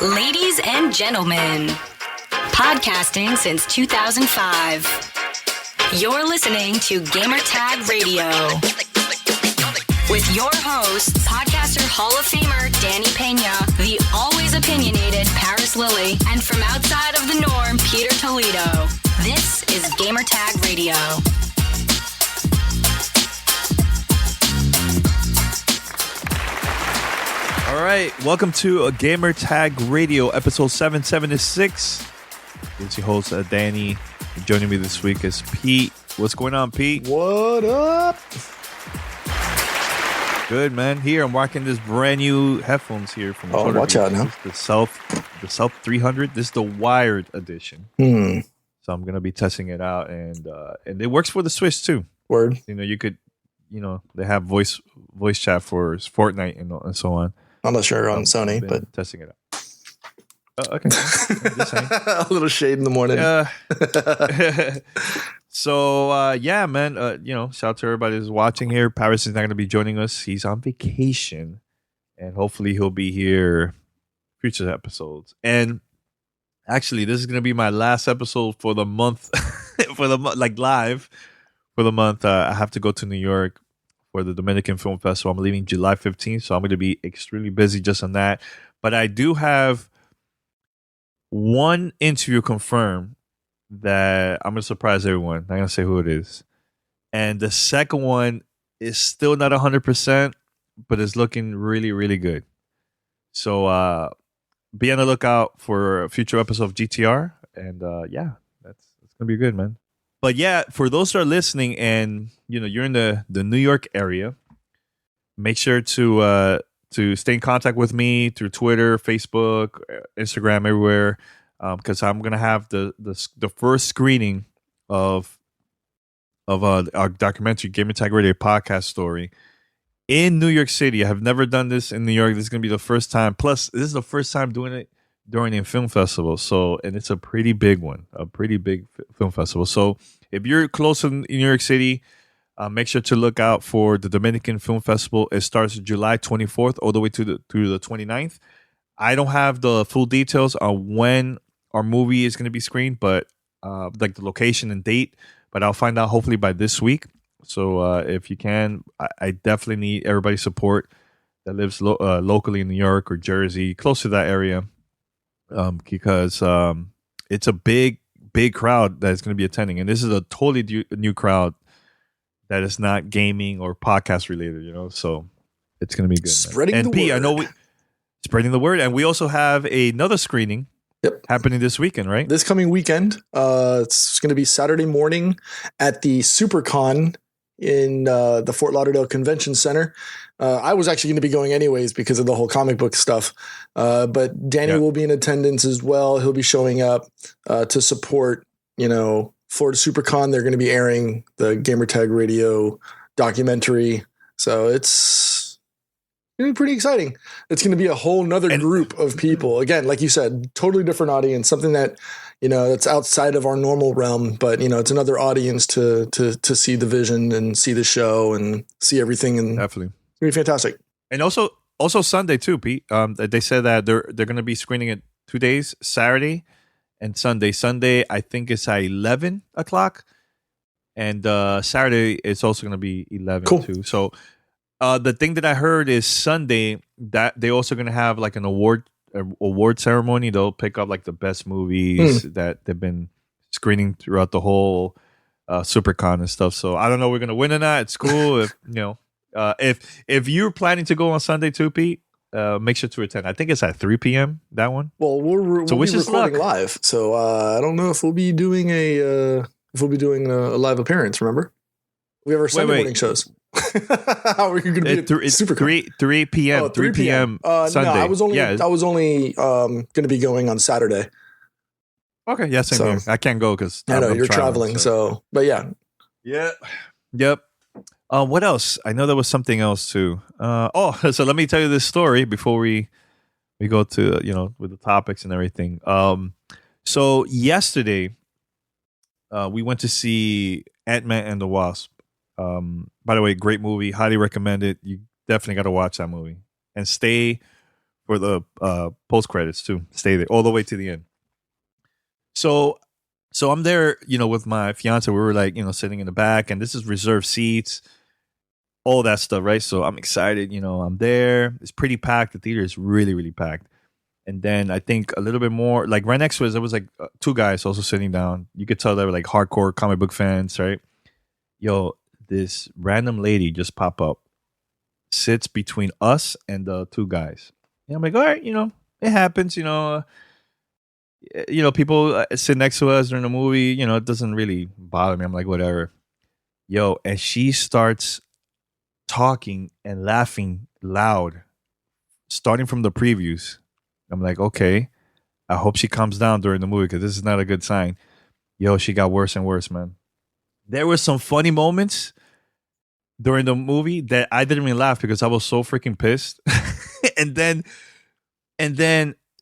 Ladies and gentlemen, podcasting since 2005. You're listening to Gamertag Radio with your hosts, podcaster Hall of Famer Danny Pena, the always opinionated Paris Lilly, and from outside of the norm, Peter Toledo. This is Gamertag Radio. All right, welcome to a Gamer Tag Radio, episode 776. It's your host, Danny. Joining me this week is Pete. What's going on, Pete? What up? Good, man. Here, I'm rocking this brand new headphones here from. Oh, watch out now. The South 300. This is the wired edition. So I'm gonna be testing it out, and it works for the Switch too. Word. You could, they have voice chat for Fortnite and so on. I'm not sure on Sony, but testing it out. Okay. Just saying. A little shade in the morning. So, yeah, man, shout out to everybody who's watching here. Paris is not going to be joining us. He's on vacation, and hopefully he'll be here future episodes. And actually, this is going to be my last episode for the month, live for the month. I have to go to New York for the Dominican Film Festival. I'm leaving July 15th, so I'm going to be extremely busy just on that. But I do have one interview confirmed that I'm going to surprise everyone. I'm not going to say who it is. And the second one is still not 100%, but it's looking really, really good. So be on the lookout for a future episode of GTR. And yeah, it's going to be good, man. But yeah, for those that are listening and you're in the New York area, make sure to stay in contact with me through Twitter, Facebook, Instagram, everywhere, because I'm gonna have the first screening of our documentary Gamertag Radio podcast story in New York City. I have never done this in New York. This is gonna be the first time. Plus, this is the first time doing it during a film festival. And it's a pretty big one, a pretty big film festival. So if you're close in New York City, make sure to look out for the Dominican Film Festival. It starts July 24th all the way to the 29th. I don't have the full details on when our movie is going to be screened, but like the location and date, but I'll find out hopefully by this week. So if you can, I definitely need everybody's support that lives locally in New York or Jersey, close to that area. Because it's a big crowd that's going to be attending, and this is a totally new crowd that is not gaming or podcast related, so it's going to be good. Spreading and the P, word. I know spreading the word, and we also have another screening happening this weekend, right? This coming weekend. It's going to be Saturday morning at the SuperCon in the Fort Lauderdale Convention Center. I was actually going to be going anyways because of the whole comic book stuff. But Danny will be in attendance as well. He'll be showing up to support, Florida SuperCon. They're going to be airing the Gamertag Radio documentary. So it's going to be pretty exciting. It's going to be a whole nother group of people. Again, like you said, totally different audience, something that, that's outside of our normal realm, but it's another audience to see the vision and see the show and see everything. And definitely. It's going to be fantastic. And also Sunday too, Pete. They said that they're going to be screening it 2 days, Saturday and Sunday. Sunday, I think it's at 11 o'clock. And Saturday, it's also going to be 11 too. So the thing that I heard is Sunday that they're also going to have like an award ceremony. They'll pick up like the best movies that they've been screening throughout the whole SuperCon and stuff. So I don't know if we're going to win or not. It's cool. If you're planning to go on Sunday too, Pete, make sure to attend. I think it's at 3 p.m. that one. Well, we'll be recording live, so I don't know if we'll be doing a live appearance. Remember, we have our Sunday morning shows. How are you going to be? It's 3 p.m. 3 p.m. Sunday. No, I was only going to be going on Saturday. Okay, yeah, same here. I can't go because I know you're traveling. So, but yeah, yep. What else? I know there was something else too. So let me tell you this story before we go to with the topics and everything. So yesterday, we went to see Ant-Man and the Wasp. By the way, great movie. Highly recommend it. You definitely got to watch that movie and stay for the post credits too. Stay there all the way to the end. So I'm there, with my fiance. We were like, sitting in the back, and this is reserved seats, all that stuff, right? So I'm excited. I'm there. It's pretty packed. The theater is really, really packed. And then I think a little bit more, like right next to us, there was like two guys also sitting down. You could tell they were like hardcore comic book fans, right? Yo, this random lady just pop up, sits between us and the two guys. And I'm like, all right, it happens, people sit next to us during the movie, it doesn't really bother me. I'm like, whatever. Yo, and she starts talking and laughing loud, starting from the previews. I'm like, okay, I hope she calms down during the movie because this is not a good sign. Yo, she got worse and worse, man. There were some funny moments during the movie that I didn't even laugh because I was so freaking pissed. and then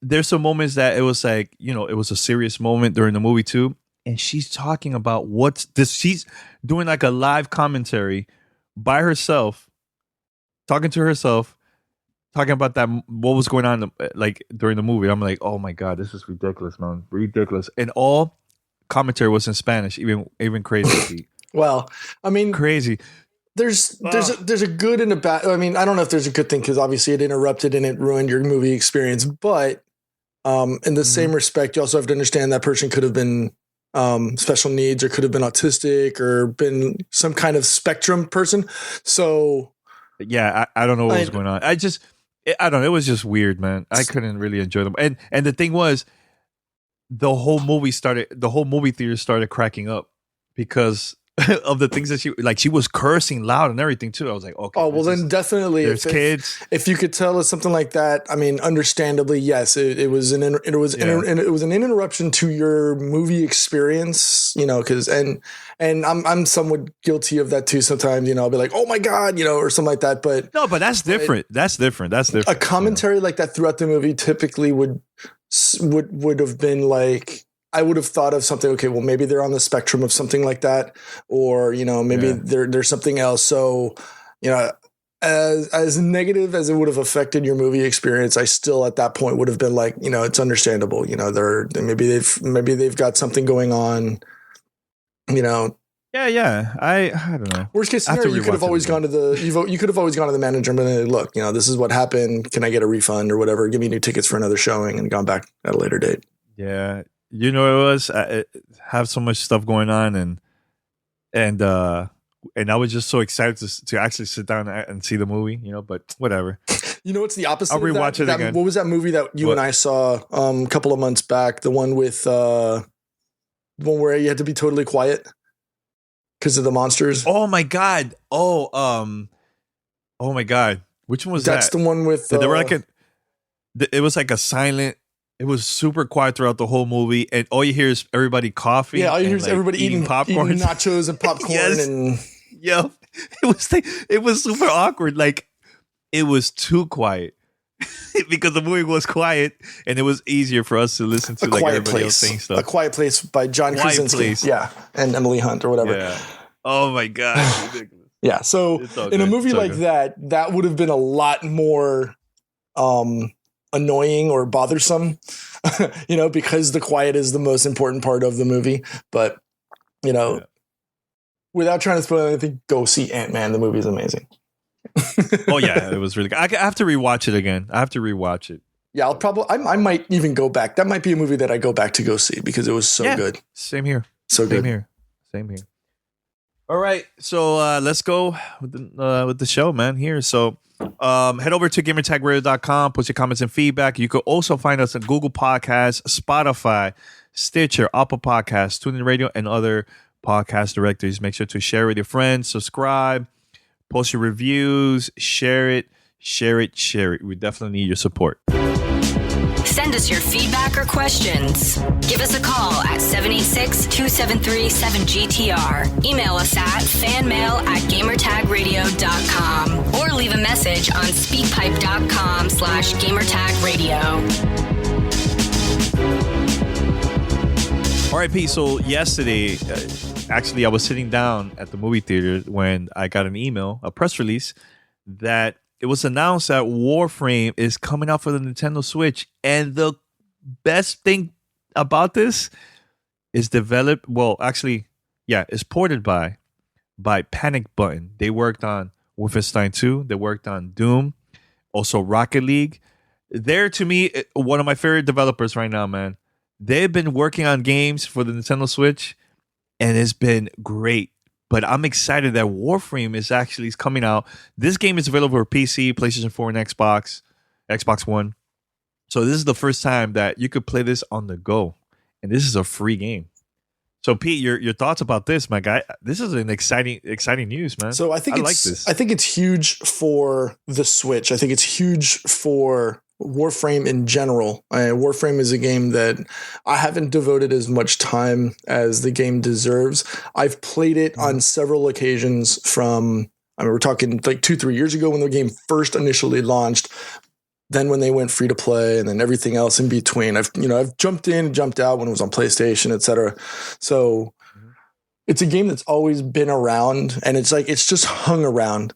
there's some moments that it was like, it was a serious moment during the movie too. And she's talking about what's this. She's doing like a live commentary by herself, talking to herself, talking about that, what was going on like during the movie. I'm like, oh my God, this is ridiculous, man. Ridiculous. And all commentary was in Spanish, even crazy. Well, I mean, crazy. There's a good and a bad. I mean, I don't know if there's a good thing because obviously it interrupted and it ruined your movie experience. But in the same respect, you also have to understand that person could have been special needs or could have been autistic or been some kind of spectrum person. So yeah, I don't know what was going on. I don't know. It was just weird, man. I couldn't really enjoy them. And the thing was, the whole movie theater started cracking up because of the things that she was cursing loud and everything too. I was like, okay. Oh, well then definitely there's kids. If you could tell us something like that, I mean, understandably, yes, it was an interruption to your movie experience, because and I'm somewhat guilty of that too sometimes, I'll be like, oh my God, or something like that. But no, but that's different. That's different. A commentary like that throughout the movie typically would have been like, I would have thought of something, okay, well, maybe they're on the spectrum of something like that, or, maybe there's something else. So, as negative as it would have affected your movie experience, I still at that point would have been like, it's understandable. Maybe they've got something going on, Yeah. I don't know. Worst case scenario, you could have always gone to the manager and been like, look, this is what happened. Can I get a refund or whatever? Give me new tickets for another showing and gone back at a later date. Yeah. It was I have so much stuff going on and I was just so excited to actually sit down and see the movie, but whatever. It's the opposite. I'll rewatch it again. What was that movie that you and I saw a couple of months back? The one with one where you had to be totally quiet because of the monsters. Oh my God. Oh my God. Which one was that? That's the one with they were like it was like a silent. It was super quiet throughout the whole movie, and all you hear is everybody coughing. Yeah, all you hear is everybody eating popcorn, eating nachos and popcorn. Yes. And yeah, it was super awkward. Like it was too quiet because the movie was quiet, and it was easier for us to listen to like everybody else saying stuff. A Quiet Place by John Krasinski, yeah, and Emily Hunt or whatever. Yeah. Oh my God, ridiculous. Yeah, so in a movie like that would have been a lot more annoying or bothersome, because the quiet is the most important part of the movie. But, without trying to spoil anything, go see Ant-Man. The movie is amazing. Oh yeah, it was really good. I have to rewatch it again. I have to rewatch it. Yeah, I might even go back. That might be a movie that I go back to go see because it was so good. Same here. Same here. All right, so let's go with the show, man. Here, so head over to gamertagradio.com, put your comments and feedback. You could also find us on Google Podcasts, Spotify, Stitcher, Apple Podcasts, TuneIn Radio, and other podcast directories. Make sure to share with your friends, subscribe, post your reviews, share it. We definitely need your support. Send us your feedback or questions. Give us a call at 786-273-7GTR. Email us at fanmail@gamertagradio.com or leave a message on speakpipe.com/gamertagradio. All right, Pete. So yesterday, I was sitting down at the movie theater when I got an email, a press release, that it was announced that Warframe is coming out for the Nintendo Switch, and the best thing about this is it's ported by Panic Button. They worked on Wolfenstein 2. They worked on Doom, also Rocket League. They're, to me, one of my favorite developers right now, man. They've been working on games for the Nintendo Switch, and it's been great. But I'm excited that Warframe is coming out. This game is available for PC, PlayStation 4, and Xbox One. So this is the first time that you could play this on the go, and this is a free game. So Pete, your thoughts about this, my guy? This is an exciting news, man. So I think it's huge for the Switch. I think it's huge for Warframe in general. Warframe is a game that I haven't devoted as much time as the game deserves. I've played it on several occasions we're talking like 2-3 years ago when the game first initially launched. Then when they went free to play, and then everything else in between. I've jumped in and jumped out when it was on PlayStation, etc. So it's a game that's always been around, and it's just hung around.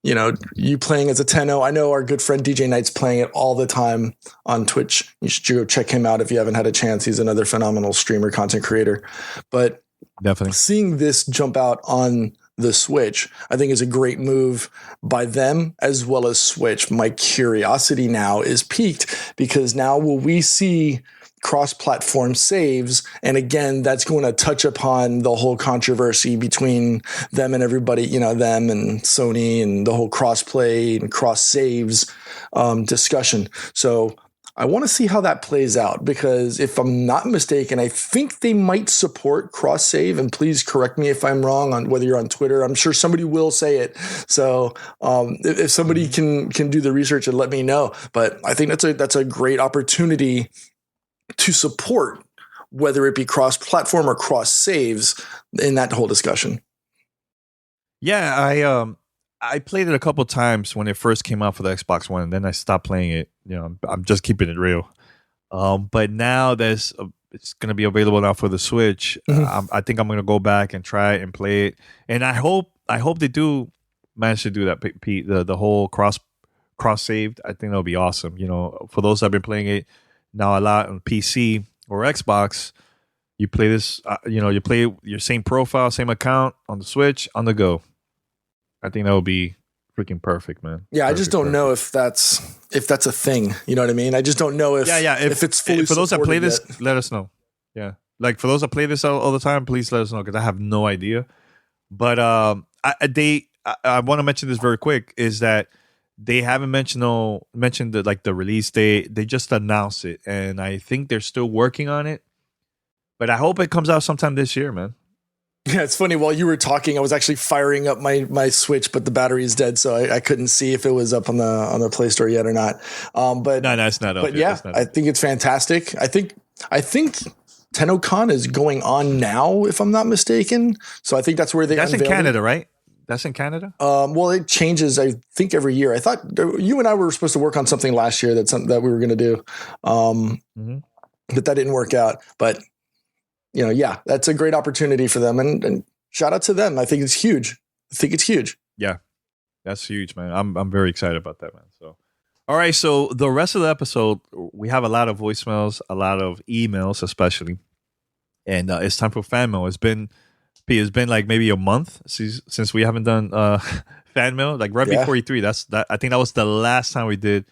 You playing as a Tenno. I know our good friend DJ Knight's playing it all the time on Twitch. You should go check him out if you haven't had a chance. He's another phenomenal streamer, content creator. But definitely seeing this jump out on the Switch, I think, is a great move by them as well as Switch. My curiosity now is piqued, because now will we see cross-platform saves? And again, that's going to touch upon the whole controversy between them and everybody, them and Sony, and the whole cross-play and cross-saves discussion. So I want to see how that plays out, because if I'm not mistaken, I think they might support cross-save, and please correct me if I'm wrong on whether you're on Twitter. I'm sure somebody will say it. So if somebody can do the research and let me know. But I think that's a great opportunity to support, whether it be cross-platform or cross-saves, in that whole discussion. Yeah, I played it a couple times when it first came out for the Xbox One, and then I stopped playing it. I'm just keeping it real. But now it's going to be available now for the Switch. I think I'm going to go back and try it and play it, and I hope they do manage to do that, Pete. The whole cross saved. I think that'll be awesome. For those that have been playing it now a lot on PC or Xbox, you play this. You play your same profile, same account on the Switch on the go. I think that would be freaking perfect, man. Yeah, I just don't know if that's a thing. You know what I mean? I just don't know if if it's fully for those that play this, yet. let us know. Yeah, like for those that play this all the time, please let us know, because I have no idea. But I want to mention this very quick, is that they haven't mentioned the release date. They just announced it, and I think they're still working on it. But I hope it comes out sometime this year, man. Yeah, it's funny. While you were talking, I was actually firing up my Switch, but the battery is dead, so I couldn't see if it was up on the Play Store yet or not. But no, it's not up. But yeah, I think it's fantastic. I think TennoCon is going on now, if I'm not mistaken. So I think that's where that's in Canada, right? That's in Canada. Well, it changes, I think, every year. I thought you and I were supposed to work on something last year that we were going to do, but that didn't work out. But that's a great opportunity for them, and shout out to them. I think it's huge. Yeah, that's huge, man. I'm very excited about that, man. So, all right. So the rest of the episode, we have a lot of voicemails, a lot of emails, especially, and it's time for fan mail. It's been like maybe a month since we haven't done fan mail, like right before E3. I think that was the last time we did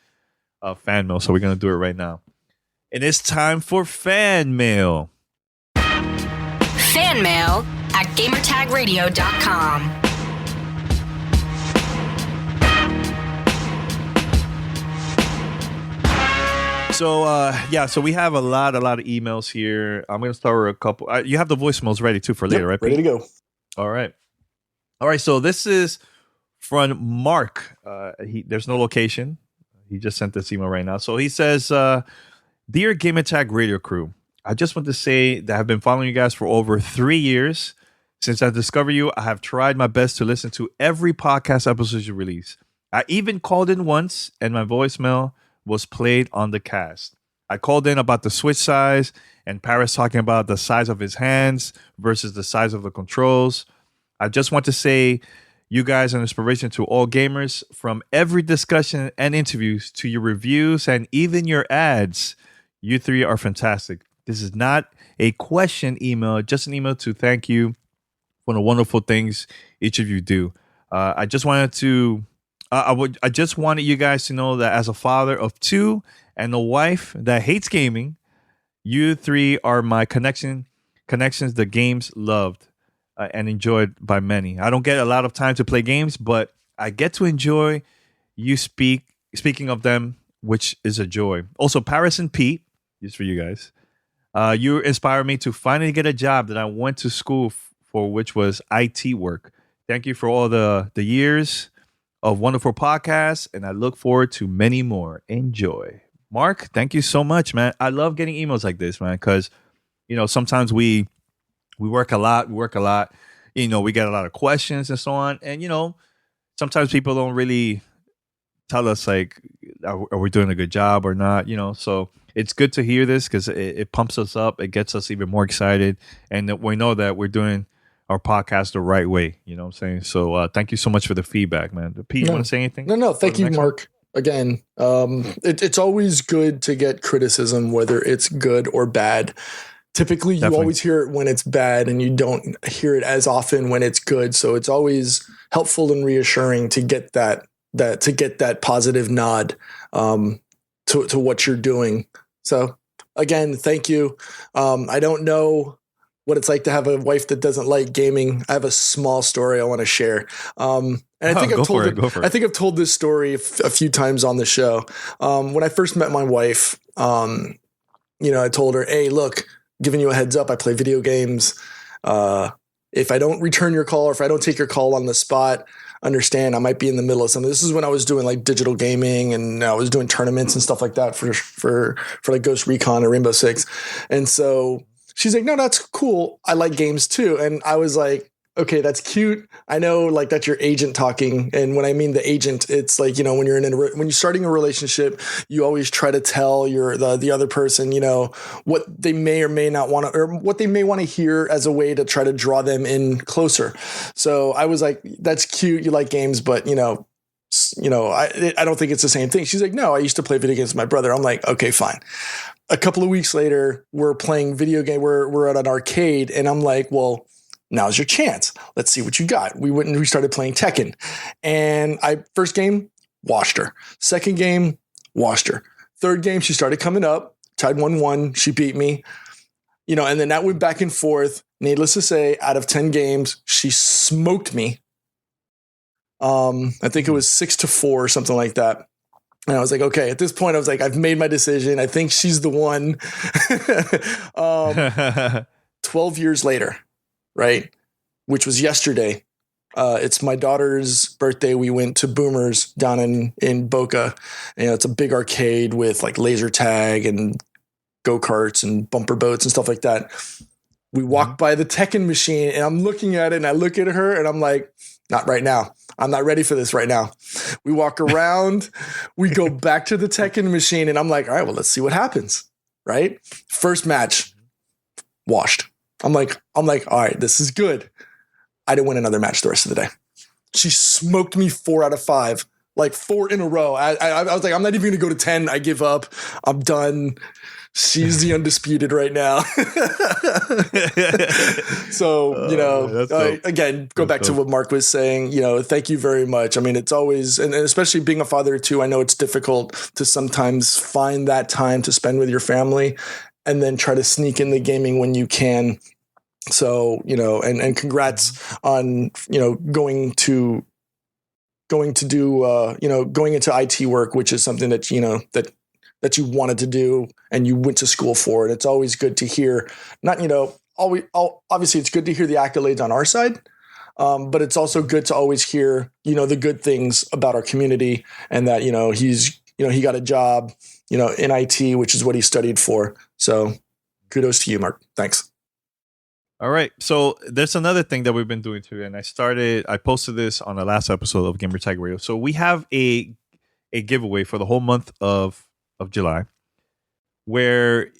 fan mail. So we're gonna do it right now, and it's time for fan mail. Fan mail at gamertagradio.com. So we have a lot of emails here. I'm going to start with a couple. You have the voicemails ready too for later, right? Ready to go. All right. So this is from Mark. There's no location. He just sent this email right now. So he says, "Dear Gamertag Radio crew, I just want to say that I've been following you guys for over 3 years. Since I discovered you, I have tried my best to listen to every podcast episode you release. I even called in once, and my voicemail was played on the cast. I called in about the Switch size, and Paris talking about the size of his hands versus the size of the controls. I just want to say You guys are an inspiration to all gamers. From every discussion and interviews to your reviews and even your ads, you three are fantastic. This is not a question email, just an email to thank you for the wonderful things each of you do. I just wanted to, I just wanted you guys to know that as a father of two and a wife that hates gaming, you three are my connections the games loved and enjoyed by many. I don't get a lot of time to play games, but I get to enjoy you speaking of them, which is a joy. Also, Paris and Pete, just for you guys, you inspired me to finally get a job that I went to school for, which was IT work. Thank you for all the years of wonderful podcasts, and I look forward to many more. Enjoy. Mark, thank you so much, man. I love getting emails like this, man, because sometimes we work a lot. We get a lot of questions and so on. And, sometimes people don't really tell us, like, are we doing a good job or not? So it's good to hear this because it pumps us up. It gets us even more excited. And that we know that we're doing our podcast the right way. You know what I'm saying? So thank you so much for the feedback, man. Pete, you want to say anything? No. Thank you, Mark. Again, it's always good to get criticism, whether it's good or bad. Typically, you always hear it when it's bad, and you don't hear it as often when it's good. So it's always helpful and reassuring to get that positive nod to what you're doing. So again, thank you. I don't know what it's like to have a wife that doesn't like gaming. I have a small story I want to share. And I think I've told this story a few times on the show. When I first met my wife, I told her, "Hey, look, giving you a heads up, I play video games. If I don't return your call or if I don't take your call on the spot, understand I might be in the middle of something." This is when I was doing like digital gaming and I was doing tournaments and stuff like that for like Ghost Recon or Rainbow Six. And so she's like, "No, that's cool. I like games too." And I was like, "Okay, that's cute. I know, like, that's your agent talking." And when I mean the agent, it's like, when you're starting a relationship, you always try to tell the other person, what they may or may not want to, or what they may want to hear as a way to try to draw them in closer. So I was like, "That's cute. You like games, but I don't think it's the same thing." She's like, "No, I used to play video games with my brother." I'm like, "Okay, fine." A couple of weeks later, we're playing video game. We're at an arcade, and I'm like, "Well, now's your chance. Let's see what you got." We went and we started playing Tekken, and first game, washed her. Second game, washed her. Third game, she started coming up, tied 1-1. She beat me, and then that went back and forth. Needless to say, out of 10 games, she smoked me. I think it was 6-4 or something like that. And I was like, okay, at this point, I was like, I've made my decision. I think she's the one. 12 years later, right? Which was yesterday. It's my daughter's birthday. We went to Boomers down in Boca. It's a big arcade with like laser tag and go-karts and bumper boats and stuff like that. We walked by the Tekken machine and I'm looking at it and I look at her and I'm like, "Not right now. I'm not ready for this right now." We walk around, we go back to the Tekken machine and I'm like, "All right, well, let's see what happens." Right? First match, washed. I'm like, all right, this is good. I didn't win another match the rest of the day. She smoked me 4 out of 5, like 4 in a row. I was like, I'm not even going to go to 10. I give up. I'm done. She's the undisputed right now. So, again, go back to what Mark was saying. Thank you very much. I mean, it's always, and especially being a father too, I know it's difficult to sometimes find that time to spend with your family and then try to sneak in the gaming when you can. So, and congrats on, going into IT work, which is something that, that you wanted to do and you went to school for. And it's always good to hear, obviously it's good to hear the accolades on our side. But it's also good to always hear, the good things about our community and that, he got a job, in IT, which is what he studied for. So kudos to you, Mark. Thanks. All right. So there's another thing that we've been doing too. And I posted this on the last episode of Gamer Tag Radio. So we have a giveaway for the whole month of July where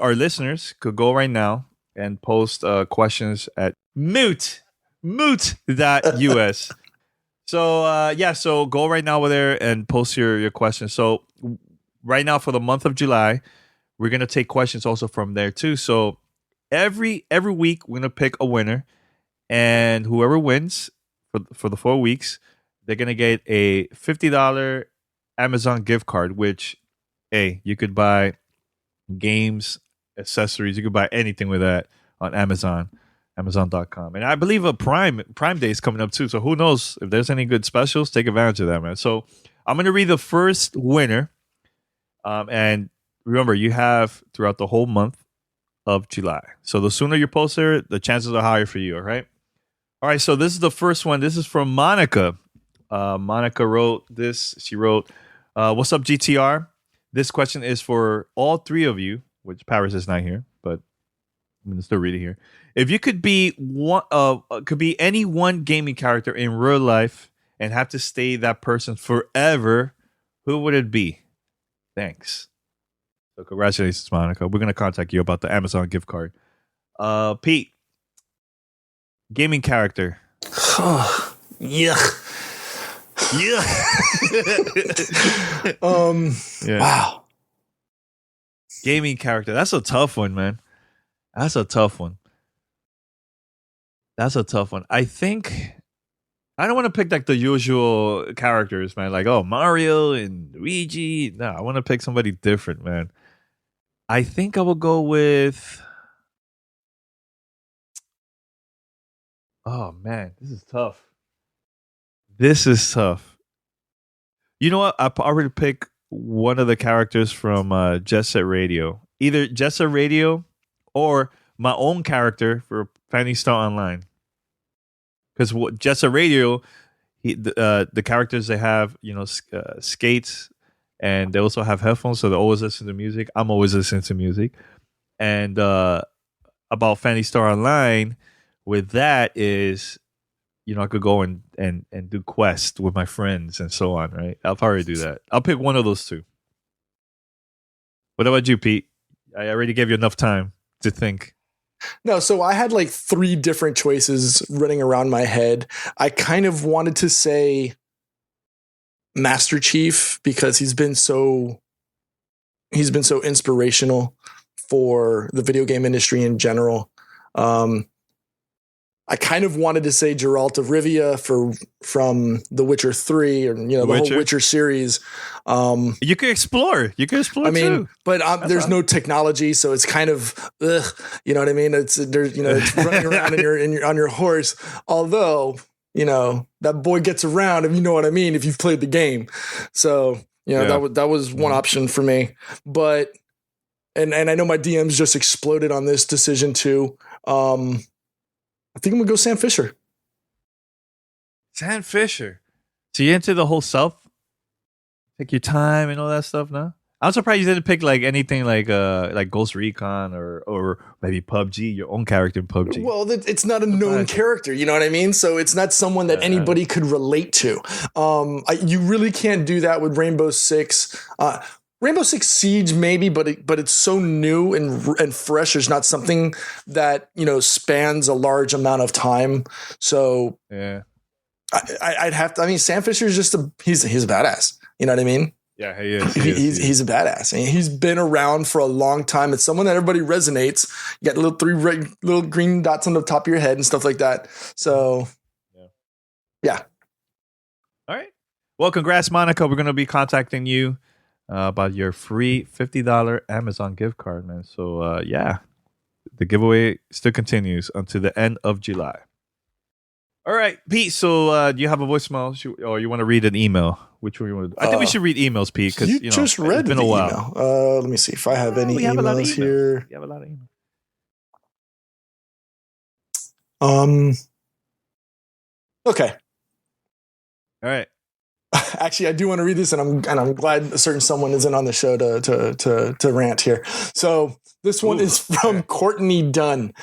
our listeners could go right now and post questions at moot.us. So go right now over there and post your questions. So right now for the month of July, we're gonna take questions also from there too. So every week we're gonna pick a winner, and whoever wins for the 4 weeks, they're gonna get a $50 Amazon gift card. Which, hey, you could buy games, accessories, you could buy anything with that on Amazon.com. And I believe a Prime Day is coming up too. So who knows if there's any good specials? Take advantage of that, man. So I'm gonna read the first winner. And remember, you have throughout the whole month of July. So the sooner you post there, the chances are higher for you. All right. All right. So this is the first one. This is from Monica. Monica wrote this. She wrote, "What's up, GTR? This question is for all three of you," which Paris is not here, but I'm gonna still read it here. If you could be any one gaming character in real life and have to stay that person forever, who would it be? Thanks. So congratulations, Monica. We're gonna contact you about the Amazon gift card. Pete, gaming character. Yeah. Yeah. Wow. Gaming character. That's a tough one, man. That's a tough one. I think I don't want to pick like the usual characters, man. Like, oh, Mario and Luigi. No, I want to pick somebody different, man. I think I will go with. Oh man, this is tough. You know what? I'll probably pick one of the characters from Jet Set Radio. Either Jet Set Radio or my own character for Phantasy Star Online. Because Jet Set Radio, the characters they have, skates, and they also have headphones, so they always listen to music. I'm always listening to music. And about Phantasy Star Online, with that is, I could go and do quests with my friends and so on, right? I'll probably do that. I'll pick one of those two. What about you, Pete? I already gave you enough time to think. No, so I had like 3 different choices running around my head. I kind of wanted to say Master Chief because he's been so inspirational for the video game industry in general. I kind of wanted to say Geralt of Rivia from The Witcher 3 or the whole Witcher series. You could explore. I mean, too. But there's no technology, so it's kind of you know what I mean? It's running around on your horse. Although, that boy gets around, if you know what I mean, if you've played the game. So, that was one option for me. But and I know my DMs just exploded on this decision too. I think I'm gonna go Sam Fisher. Sam Fisher. So you into the whole self? Take your time and all that stuff now? I'm surprised you didn't pick like anything like Ghost Recon or maybe PUBG, your own character in PUBG. Well, it's not a known character, you know what I mean? So it's not someone that anybody could relate to. You really can't do that with Rainbow Six. Rainbow Six Siege, maybe, but it's so new and fresh. There's not something that spans a large amount of time. So yeah, I'd have to. I mean, Sam Fisher is just he's a badass. You know what I mean? Yeah, he is. He's a badass. I mean, he's been around for a long time. It's someone that everybody resonates. You got little green dots on the top of your head and stuff like that. So yeah. All right. Well, congrats, Monica. We're gonna be contacting you about your free $50 Amazon gift card, man. So the giveaway still continues until the end of July. All right, Pete. So do you have a voicemail, or you want to read an email? Which one you want to do? I think we should read emails, Pete, because you just read it's been a while. Email. Let me see if I have any emails here. You have a lot of emails. Okay. All right. Actually, I do want to read this, and I'm glad a certain someone isn't on the show to rant here. So this one is from Courtney Dunn.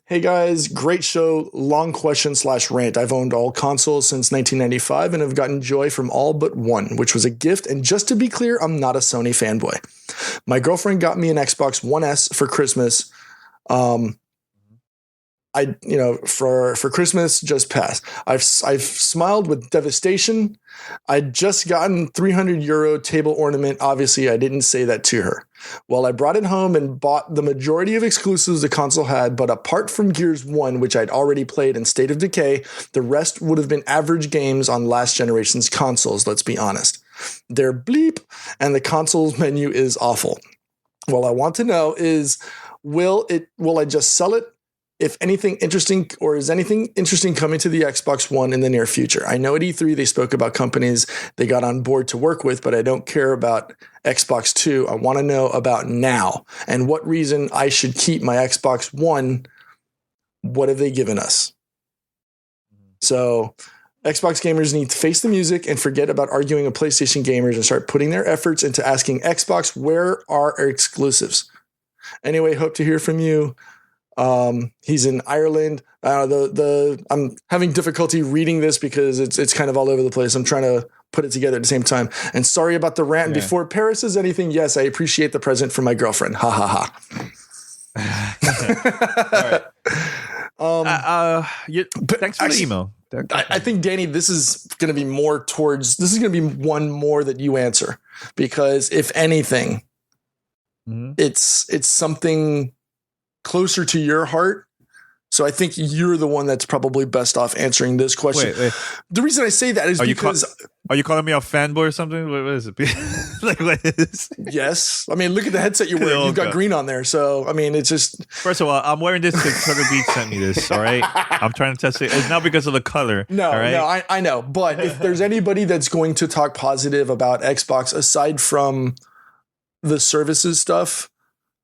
Hey guys, great show. Long question / rant. I've owned all consoles since 1995 and have gotten joy from all but one, which was a gift. And just to be clear, I'm not a Sony fanboy. My girlfriend got me an Xbox One S for Christmas. for Christmas just passed. I've smiled with devastation. I'd just gotten €300 table ornament. Obviously, I didn't say that to her. Well, I brought it home and bought the majority of exclusives the console had, but apart from Gears 1, which I'd already played, and State of Decay, the rest would have been average games on last generation's consoles, let's be honest. They're bleep, and the console's menu is awful. What I want to know is, will I just sell it? If anything interesting, or is anything interesting coming to the Xbox One in the near future? I know at E3 they spoke about companies they got on board to work with, but I don't care about Xbox 2. I want to know about now and what reason I should keep my Xbox One. What have they given us? So Xbox gamers need to face the music and forget about arguing with PlayStation gamers and start putting their efforts into asking Xbox, where are our exclusives? Anyway, hope to hear from you. He's in Ireland. I'm having difficulty reading this because it's kind of all over the place. I'm trying to put it together at the same time. And sorry about the rant. Yeah. Before Paris says anything, yes, I appreciate the present from my girlfriend. Ha ha ha. All right. Thanks for the email. I think, Danny, this is going to be one more that you answer, because if anything, it's something closer to your heart. So I think you're the one that's probably best off answering this question. Wait. The reason I say that is because... Are you calling me a fanboy or something? What is it? Like, what is it? Yes. I mean, look at the headset you're wearing. You've got green on there. So, I mean, it's just... First of all, I'm wearing this because Turtle Beach sent me this, all right? I'm trying to test it. It's not because of the color. No, all right? No, I know. But if there's anybody that's going to talk positive about Xbox, aside from the services stuff,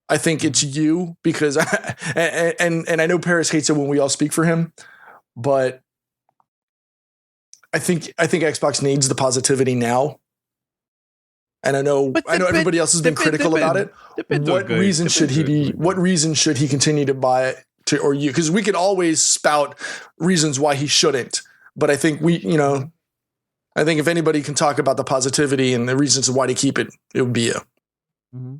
I think it's you, because and I know Paris hates it when we all speak for him, but I think Xbox needs the positivity now. And I know everybody else has been critical about it. What reason should he continue to buy it or you? Because we could always spout reasons why he shouldn't. But I think I think if anybody can talk about the positivity and the reasons why to keep it, it would be you. Mm-hmm.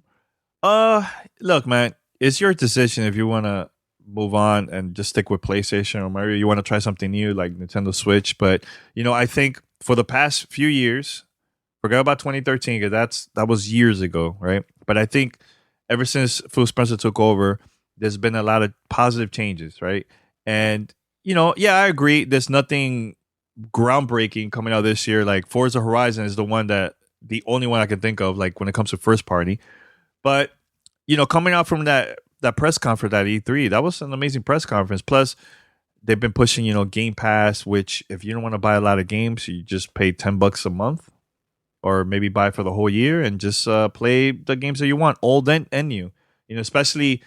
Look, man, it's your decision if you want to move on and just stick with PlayStation, or maybe you want to try something new like Nintendo Switch. But, I think for the past few years, forget about 2013, because that was years ago, right? But I think ever since Phil Spencer took over, there's been a lot of positive changes, right? And, yeah, I agree. There's nothing groundbreaking coming out this year. Like Forza Horizon is the only one I can think of, like when it comes to first party. But, coming out from that press conference at E3, that was an amazing press conference. Plus, they've been pushing, Game Pass, which if you don't want to buy a lot of games, you just pay $10 a month, or maybe buy for the whole year and just play the games that you want, old and new. Especially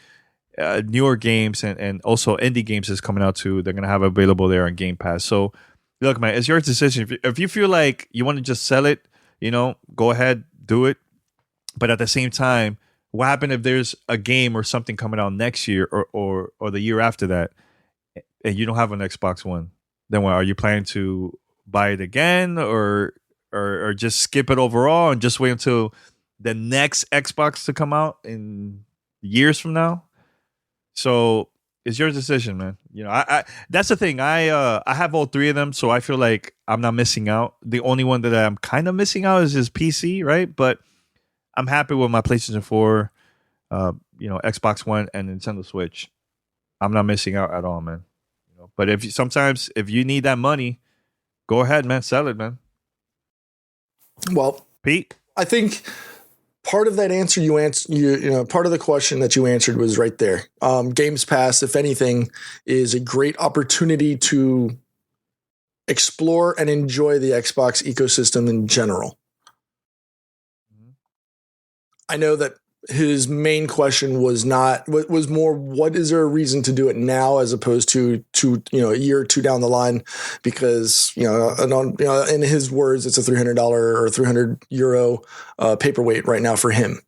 newer games and also indie games is coming out too. They're going to have available there on Game Pass. So, look, man, it's your decision. If you feel like you want to just sell it, go ahead, do it. But at the same time, what happened if there's a game or something coming out next year or the year after that, and you don't have an Xbox One? Then what, are you planning to buy it again, or just skip it overall and just wait until the next Xbox to come out in years from now? So it's your decision, man. I that's the thing. I have all three of them, so I feel like I'm not missing out. The only one that I'm kind of missing out is PC, right? But I'm happy with my PlayStation 4, Xbox One, and Nintendo Switch. I'm not missing out at all, man. But if you need that money, go ahead, man. Sell it, man. Well, Pete, I think part of that answer part of the question that you answered was right there. Games Pass, if anything, is a great opportunity to explore and enjoy the Xbox ecosystem in general. I know that his main question was more, what is there a reason to do it now as opposed to a year or two down the line? Because, in his words, it's a $300 or €300 paperweight right now for him.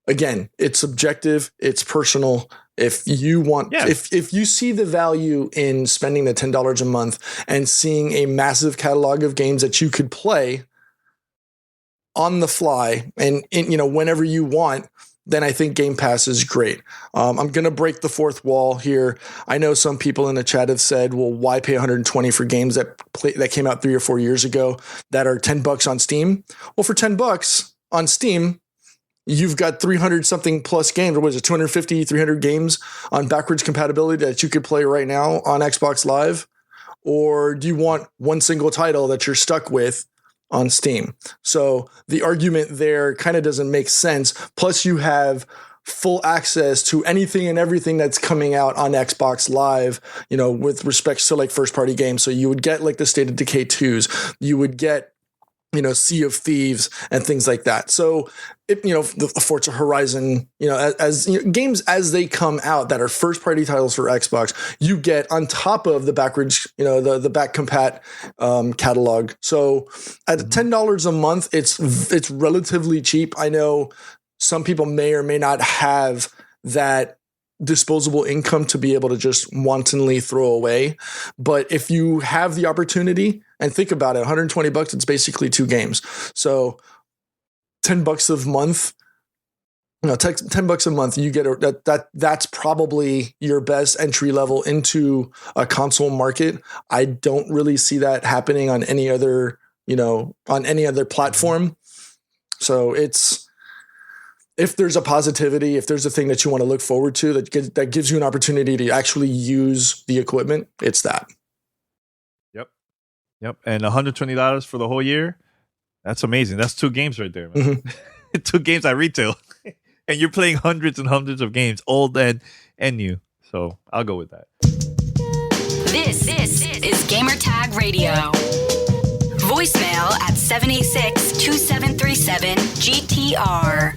Again, it's subjective, it's personal. If you want, if you see the value in spending the $10 a month and seeing a massive catalog of games that you could play on the fly and whenever you want, then I think Game Pass is great. I'm going to break the fourth wall here. I know some people in the chat have said, well, why pay $120 for games that came out 3 or 4 years ago that are $10 on Steam? Well, for $10 on Steam, you've got 300 something plus games. Or was it 250, 300 games on backwards compatibility that you could play right now on Xbox Live? Or do you want one single title that you're stuck with on Steam? So the argument there kind of doesn't make sense. Plus you have full access to anything and everything that's coming out on Xbox Live, with respect to like first party games. So you would get like the State of Decay 2s, you would get, Sea of Thieves and things like that. So, the Forza Horizon, as games as they come out that are first party titles for Xbox, you get on top of the backwards, the back compat catalog. So at $10 a month, it's relatively cheap. I know some people may or may not have that disposable income to be able to just wantonly throw away. But if you have the opportunity, and think about it, $120, it's basically 2 games. So $10 a month, $10 a month, you get that's probably your best entry level into a console market. I don't really see that happening on any other, platform. So if there's a positivity, if there's a thing that you want to look forward to that gives you an opportunity to actually use the equipment, it's that. Yep. And $120 for the whole year. That's amazing. That's 2 games right there, man. Mm-hmm. 2 games at retail. And you're playing hundreds and hundreds of games, old and new. So I'll go with that. This is Gamertag Radio. Voicemail at 786-2737-GTR.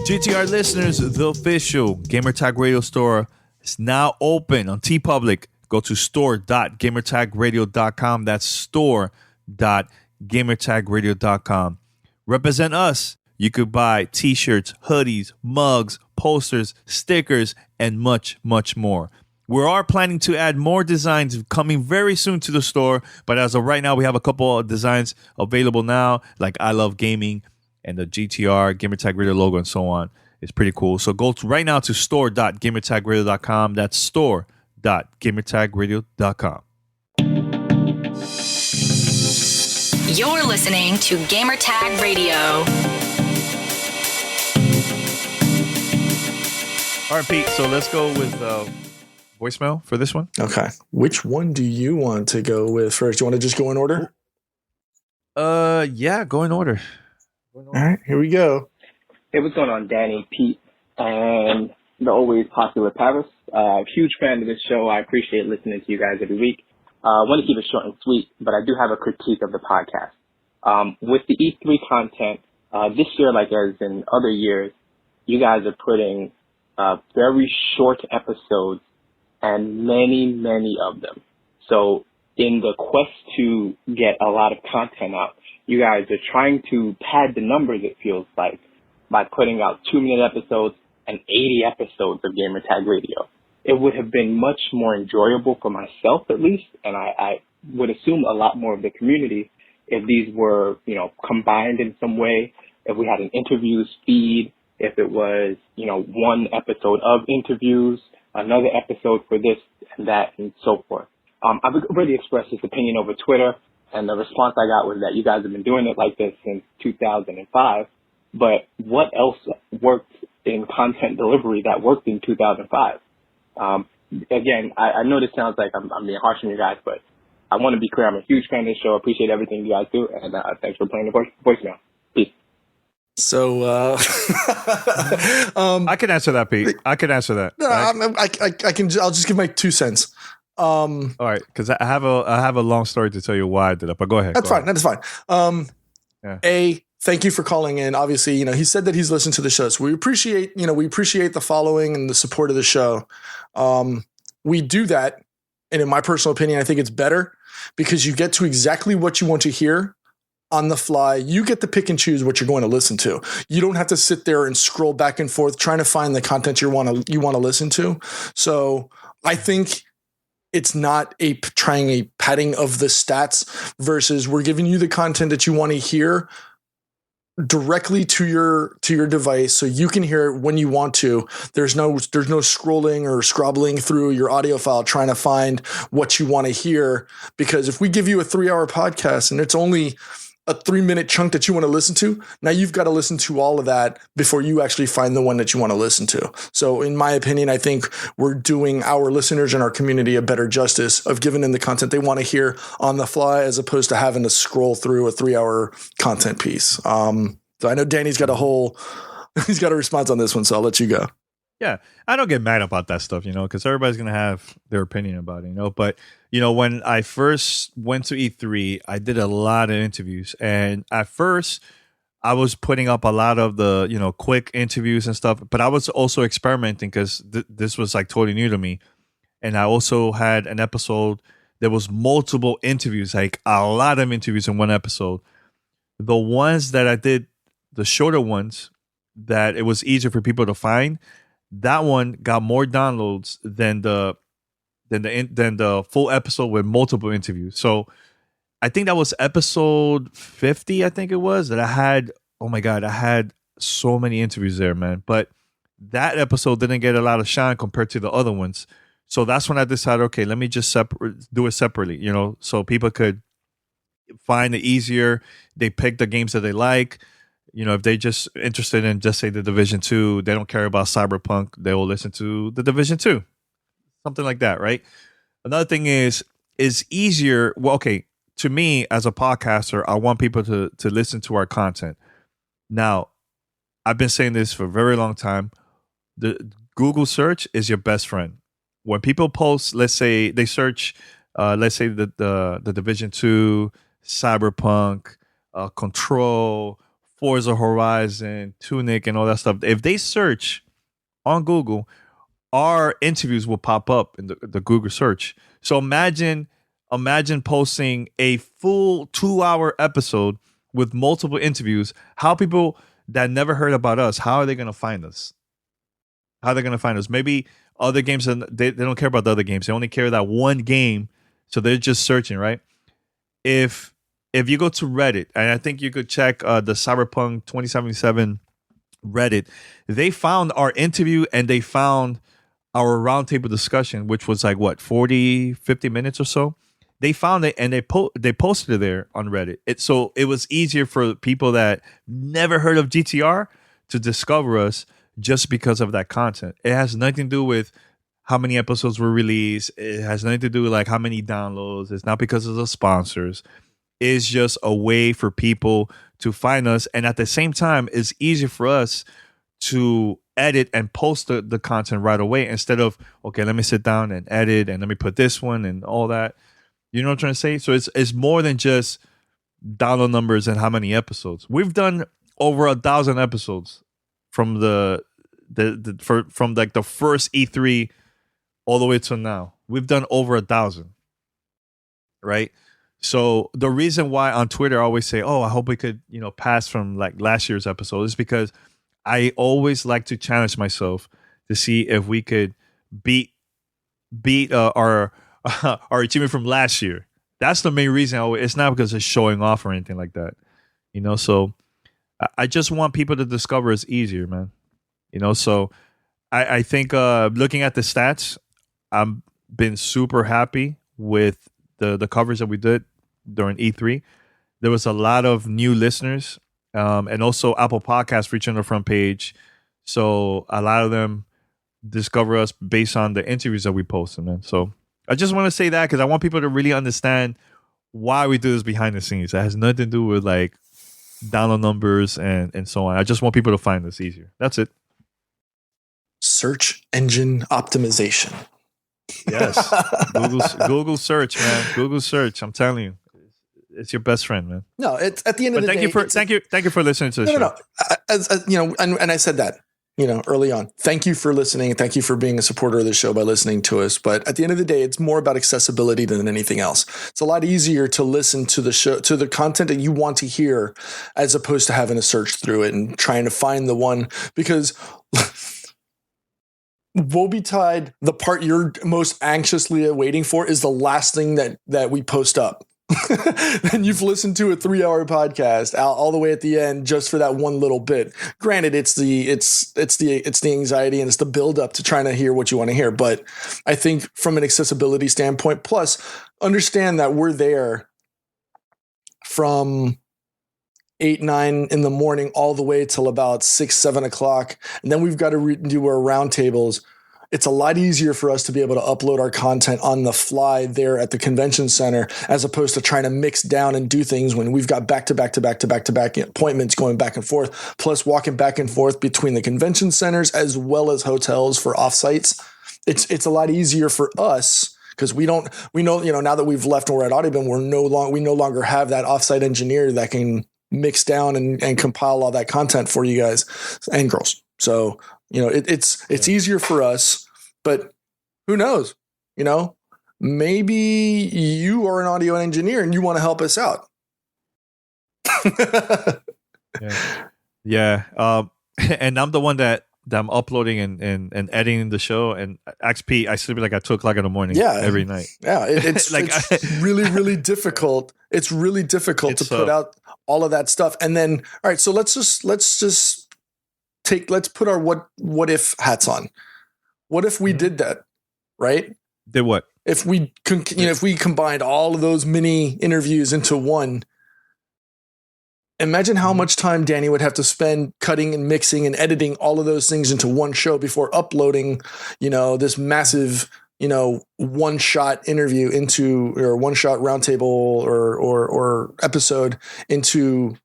GTR listeners, the official Gamertag Radio store is now open on TeePublic. Go to store.gamertagradio.com. That's store.gamertagradio.com. Represent us. You could buy t-shirts, hoodies, mugs, posters, stickers, and much, much more. We are planning to add more designs coming very soon to the store, but as of right now, we have a couple of designs available now, like I Love Gaming and the GTR, Gamertag Radio logo, and so on. It's pretty cool. So go right now to store.gamertagradio.com. That's store.gamertagradio.com. You're listening to Gamertag Radio. All right, Pete. So let's go with voicemail for this one. Okay. Which one do you want to go with first? Do you want to just go in order? Yeah, go in order. All right, here we go. Hey, what's going on, Danny, Pete, and the always popular Paris? Huge fan of this show. I appreciate listening to you guys every week. I want to keep it short and sweet, but I do have a critique of the podcast. With the E3 content, this year, like as in other years, you guys are putting very short episodes and many, many of them. So in the quest to get a lot of content out, you guys are trying to pad the numbers, it feels like, by putting out 2-minute episodes and 80 episodes of Gamertag Radio. It would have been much more enjoyable for myself, at least, and I would assume a lot more of the community if these were, combined in some way, if we had an interviews feed, if it was, one episode of interviews, another episode for this and that, and so forth. I've already expressed this opinion over Twitter, and the response I got was that you guys have been doing it like this since 2005. But what else worked in content delivery that worked in 2005? Again, I know this sounds like I'm being harsh on you guys, but I want to be clear. I'm a huge fan of this show. I appreciate everything you guys do, and thanks for playing the voicemail. Peace. So, I can answer that, Pete. I can answer that. No, right? I can. I'll just give my 2 cents. All right, because I have a long story to tell you why I did that, but go ahead. That's fine. That's fine. Thank you for calling in. Obviously, he said that he's listened to the show, so we appreciate the following and the support of the show. We do that, and in my personal opinion, I think it's better because you get to exactly what you want to hear on the fly. You get to pick and choose what you're going to listen to. You don't have to sit there and scroll back and forth trying to find the content you want to listen to. So I think it's not trying a padding of the stats versus we're giving you the content that you want to hear directly to your device, so you can hear it when you want to. There's no scrolling or scrobbling through your audio file trying to find what you want to hear. Because if we give you a 3-hour podcast and it's only a 3-minute chunk that you want to listen to, now you've got to listen to all of that before you actually find the one that you want to listen to. So in my opinion, I think we're doing our listeners and our community a better justice of giving them the content they want to hear on the fly, as opposed to having to scroll through a 3-hour content piece. So I know Danny's got he's got a response on this one, so I'll let you go. Yeah, I don't get mad about that stuff, because everybody's going to have their opinion about it, But, when I first went to E3, I did a lot of interviews. And at first, I was putting up a lot of the, quick interviews and stuff. But I was also experimenting because this was like totally new to me. And I also had an episode, there was multiple interviews, like a lot of interviews in one episode. The ones that I did, the shorter ones, that it was easier for people to find, that one got more downloads than the full episode with multiple interviews. So I think that was episode 50, I think it was, that I had, oh my God, I had so many interviews there, man. But that episode didn't get a lot of shine compared to the other ones. So that's when I decided, okay, let me just do it separately, so people could find it easier. They pick the games that they like. If they just interested in just say the Division 2, they don't care about Cyberpunk, they will listen to the Division 2. Something like that, right? Another thing is easier. Well, okay, to me as a podcaster, I want people to listen to our content. Now, I've been saying this for a very long time. The Google search is your best friend. When people post, let's say they search, let's say the Division 2, Cyberpunk, Control, Forza Horizon, Tunic, and all that stuff. If they search on Google, our interviews will pop up in the Google search. So imagine posting a full 2-hour episode with multiple interviews. How people that never heard about us, how are they going to find us? How are they going to find us? Maybe other games, they don't care about the other games. They only care that one game. So they're just searching, right? If you go to Reddit, and I think you could check the Cyberpunk 2077 Reddit, they found our interview and they found our roundtable discussion, which was like, 40, 50 minutes or so. They found it and they posted it there on Reddit. So it was easier for people that never heard of GTR to discover us just because of that content. It has nothing to do with how many episodes were released. It has nothing to do with like how many downloads. It's not because of the sponsors. It's just a way for people to find us. And at the same time, it's easier for us to edit and post the content right away instead of, okay, let me sit down and edit and let me put this one and all that. You know what I'm trying to say? So it's more than just download numbers and how many episodes. We've done over 1,000 episodes from from like the first E3 all the way to now. We've done over 1,000, right? So the reason why on Twitter I always say, "Oh, I hope we could, pass from like last year's episode," is because I always like to challenge myself to see if we could beat our achievement from last year. That's the main reason. It's not because it's showing off or anything like that, So I just want people to discover it's easier, man. So I think looking at the stats, I've been super happy with the coverage that we did during E3. There was a lot of new listeners, and also Apple Podcasts reaching the front page. So a lot of them discover us based on the interviews that we posted, man. So I just want to say that because I want people to really understand why we do this behind the scenes. That has nothing to do with like download numbers and so on. I just want people to find this easier. That's it. Search engine optimization. Yes. Google search, man. Google search. I'm telling you, it's your best friend, man. No, it's at the end of the day. Thank you for listening to the show. No. As and I said that, early on. Thank you for listening. Thank you for being a supporter of the show by listening to us. But at the end of the day, it's more about accessibility than anything else. It's a lot easier to listen to the show, to the content that you want to hear, as opposed to having to search through it and trying to find the one, because woe betide, the part you're most anxiously waiting for is the last thing that we post up. then you've listened to a 3-hour podcast all the way at the end just for that one little bit. Granted, it's the anxiety and it's the build up to trying to hear what you want to hear. But I think from an accessibility standpoint, plus understand that we're there from 8, 9 in the morning all the way till about 6, 7 o'clock. And then we've got to do our roundtables. It's a lot easier for us to be able to upload our content on the fly there at the convention center, as opposed to trying to mix down and do things when we've got back-to-back appointments going back and forth, plus walking back and forth between the convention centers as well as hotels for offsites. It's a lot easier for us because we know, now that we've left and we're at Audubon, we no longer have that offsite engineer that can mix down and compile all that content for you guys and girls. So, it's easier for us, but who knows? Maybe you are an audio engineer and you want to help us out. Yeah. And I'm the one that I'm uploading and editing the show. And XP, I sleep like at 2:00 in the morning. Every night. Yeah, it's like it's really, really difficult. It's really difficult to put out all of that stuff. And then, all right, so let's put our what if hats on. What if we did that, right? Did what? If we if we combined all of those mini interviews into one, imagine how much time Danny would have to spend cutting and mixing and editing all of those things into one show before uploading, this massive, one-shot interview or one-shot roundtable or episode into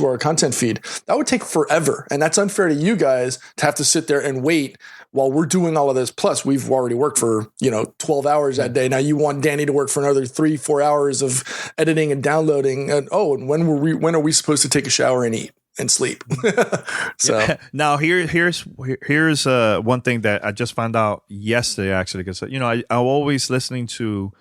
our content feed. That would take forever. And that's unfair to you guys to have to sit there and wait while we're doing all of this. Plus, we've already worked for, 12 hours that day. Now you want Danny to work for another 3-4 hours of editing and downloading. And when are we supposed to take a shower and eat and sleep? So now here's one thing that I just found out yesterday, actually, because I'm always listening to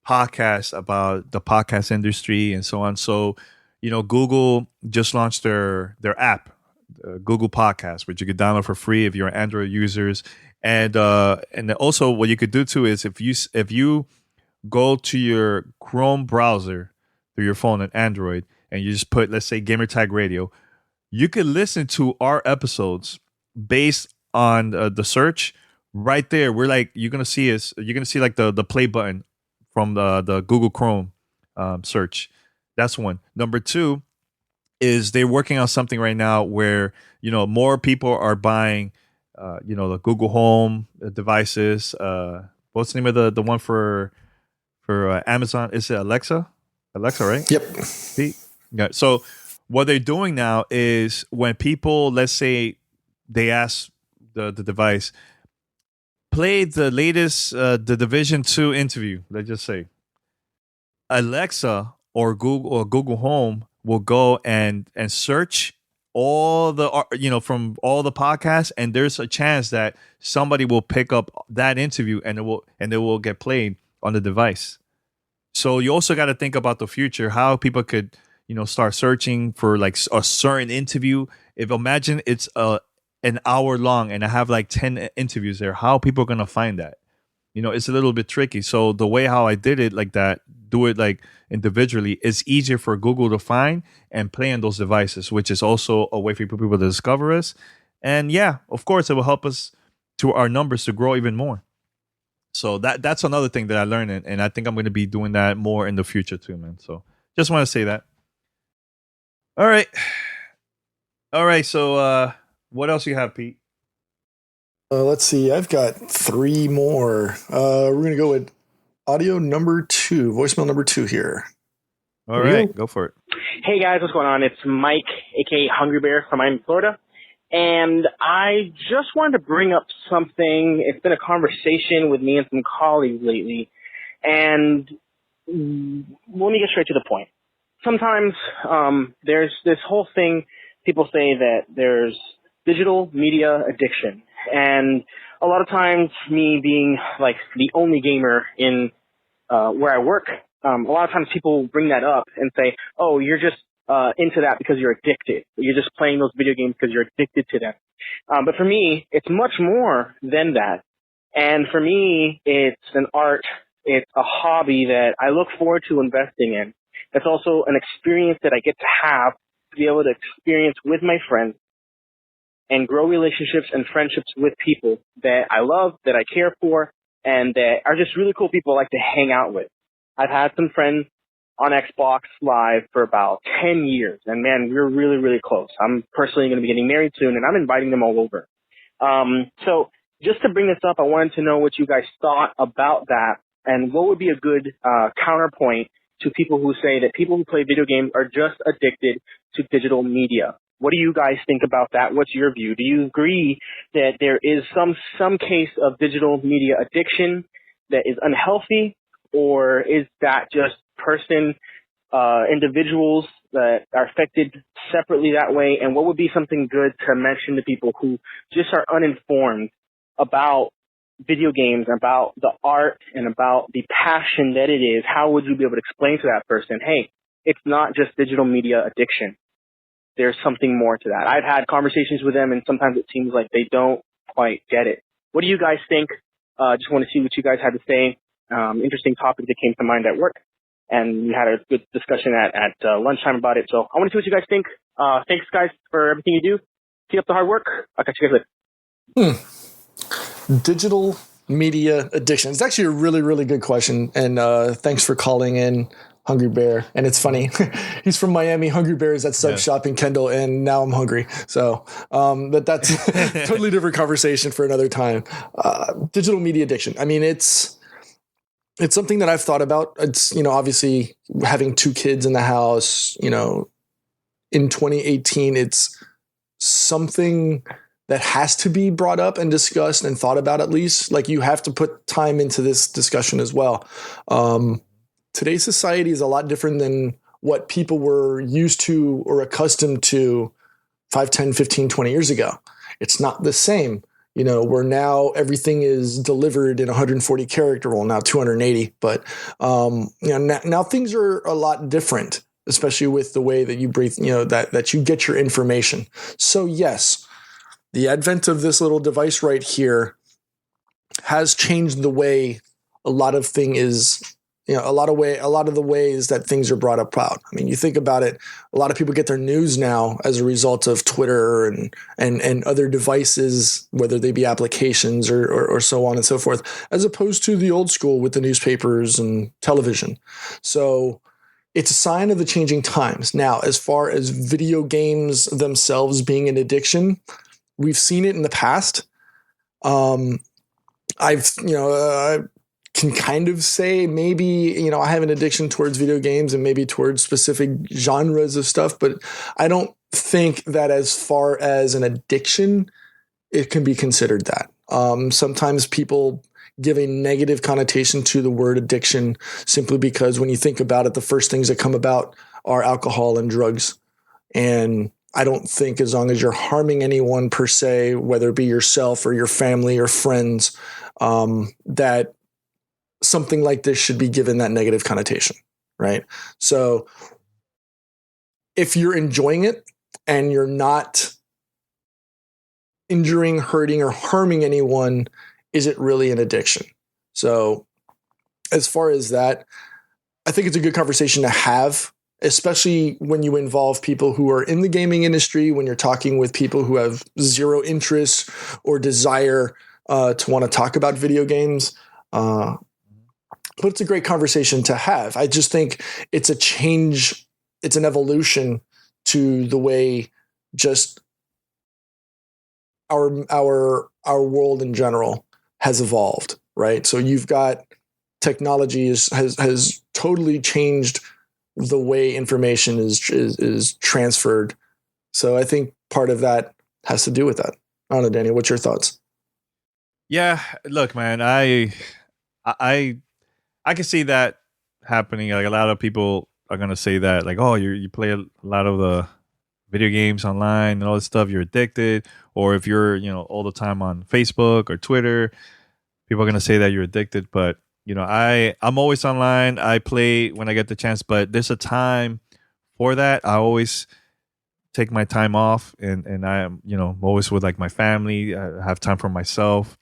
podcasts about the podcast industry and so on. So Google just launched their app, Google Podcast, which you could download for free if you're Android users. And also what you could do too is if you go to your Chrome browser through your phone and Android and you just put, let's say, Gamertag Radio, you could listen to our episodes based on the search right there. You're going to see like the play button from the Google Chrome search. That's one. Number two is they're working on something right now where, more people are buying, the Google Home devices. What's the name of the one for Amazon? Is it Alexa? Alexa, right? Yep. Yeah. So what they're doing now is when people, let's say they ask the device, play the latest, the Division 2 interview, let's just say, Alexa or Google Home will go and search all the from all the podcasts, and there's a chance that somebody will pick up that interview and it will get played on the device. So you also got to think about the future, how people could start searching for like a certain interview. If imagine it's an hour long and I have like 10 interviews there, how people are going to find that? It's a little bit tricky. So the way how I did it like that, do it like individually, is easier for Google to find and play on those devices, which is also a way for people to discover us. And yeah, of course, it will help us to our numbers to grow even more. So that's another thing that I learned. And I think I'm going to be doing that more in the future too, man. So just want to say that. All right. So what else you have, Pete? Let's see. I've got 3 more. We're going to go with audio number 2, voicemail number 2 here. All right, go for it. Hey guys, what's going on? It's Mike, aka Hungry Bear from Miami, Florida. And I just wanted to bring up something. It's been a conversation with me and some colleagues lately. And let me get straight to the point. Sometimes there's this whole thing, people say that there's digital media addiction. And a lot of times, me being like the only gamer in where I work, a lot of times people bring that up and say, oh, you're just into that because you're addicted. You're just playing those video games because you're addicted to them. But for me, it's much more than that. And for me, it's an art. It's a hobby that I look forward to investing in. It's also an experience that I get to have to be able to experience with my friends and grow relationships and friendships with people that I love, that I care for, and that are just really cool people I like to hang out with. I've had some friends on Xbox Live for about 10 years, and man, we're really, really close. I'm personally going to be getting married soon, and I'm inviting them all over. So just to bring this up, I wanted to know what you guys thought about that, and what would be a good counterpoint to people who say that people who play video games are just addicted to digital media. What do you guys think about that? What's your view? Do you agree that there is some case of digital media addiction that is unhealthy, or is that just individuals that are affected separately that way? And what would be something good to mention to people who just are uninformed about video games, about the art, and about the passion that it is? How would you be able to explain to that person, hey, it's not just digital media addiction. There's something more to that. I've had conversations with them, and sometimes it seems like they don't quite get it. What do you guys think? Just want to see what you guys had to say. Interesting topic that came to mind at work, and we had a good discussion at lunchtime about it. So I want to see what you guys think. Thanks, guys, for everything you do. Keep up the hard work. I'll catch you guys later. Digital media addiction. It's actually a really, really good question. And thanks for calling in, Hungry Bear. And it's funny. He's from Miami. Hungry Bear is at Sub Shop in Kendall, and now I'm hungry. So that's a totally different conversation for another time. Digital media addiction. I mean, it's something that I've thought about. It's, obviously having 2 kids in the house, in 2018, it's something that has to be brought up and discussed and thought about, at least. Like, you have to put time into this discussion as well. Today's society is a lot different than what people were used to or accustomed to 5, 10, 15, 20 years ago. It's not the same. Where now everything is delivered in 140 character, well, now 280, but now things are a lot different, especially with the way that you breathe, that you get your information. So yes, the advent of this little device right here has changed the way a lot of a lot of the ways that things are brought about. I mean, you think about it, a lot of people get their news now as a result of Twitter and other devices, whether they be applications or so on and so forth, as opposed to the old school with the newspapers and television. So it's a sign of the changing times. Now, as far as video games themselves being an addiction, we've seen it in the past. I can kind of say maybe, I have an addiction towards video games and maybe towards specific genres of stuff, but I don't think that as far as an addiction, it can be considered that. Sometimes people give a negative connotation to the word addiction simply because when you think about it, the first things that come about are alcohol and drugs. And I don't think, as long as you're harming anyone per se, whether it be yourself or your family or friends, that something like this should be given that negative connotation, right? So if you're enjoying it and you're not injuring, hurting, or harming anyone, is it really an addiction? So as far as that, I think it's a good conversation to have, especially when you involve people who are in the gaming industry, when you're talking with people who have zero interest or desire to want to talk about video games. But it's a great conversation to have. I just think it's a change. It's an evolution to the way just our world in general has evolved, right? So you've got technology has totally changed the way information is transferred. So I think part of that has to do with that. I don't know, Danny, what's your thoughts? Yeah, look, man, I can see that happening. Like, a lot of people are gonna say that, like, oh, you play a lot of the video games online and all this stuff, you're addicted. Or if you're, all the time on Facebook or Twitter, people are gonna say that you're addicted. But I'm always online. I play when I get the chance, but there's a time for that. I always take my time off, and I am, always with like my family. I have time for myself.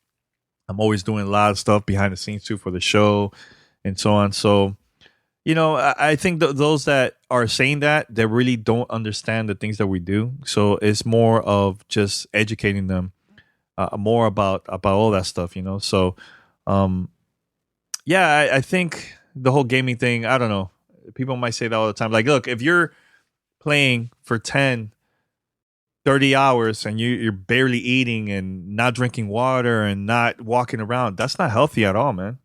I'm always doing a lot of stuff behind the scenes too for the show and so on. So I think those that are saying that, they really don't understand the things that we do. So it's more of just educating them more about all that stuff. So um, yeah, I think the whole gaming thing, I don't know. People might say that all the time. Like, look, if you're playing for 10, 30 hours and you're barely eating and not drinking water and not walking around, that's not healthy at all, man.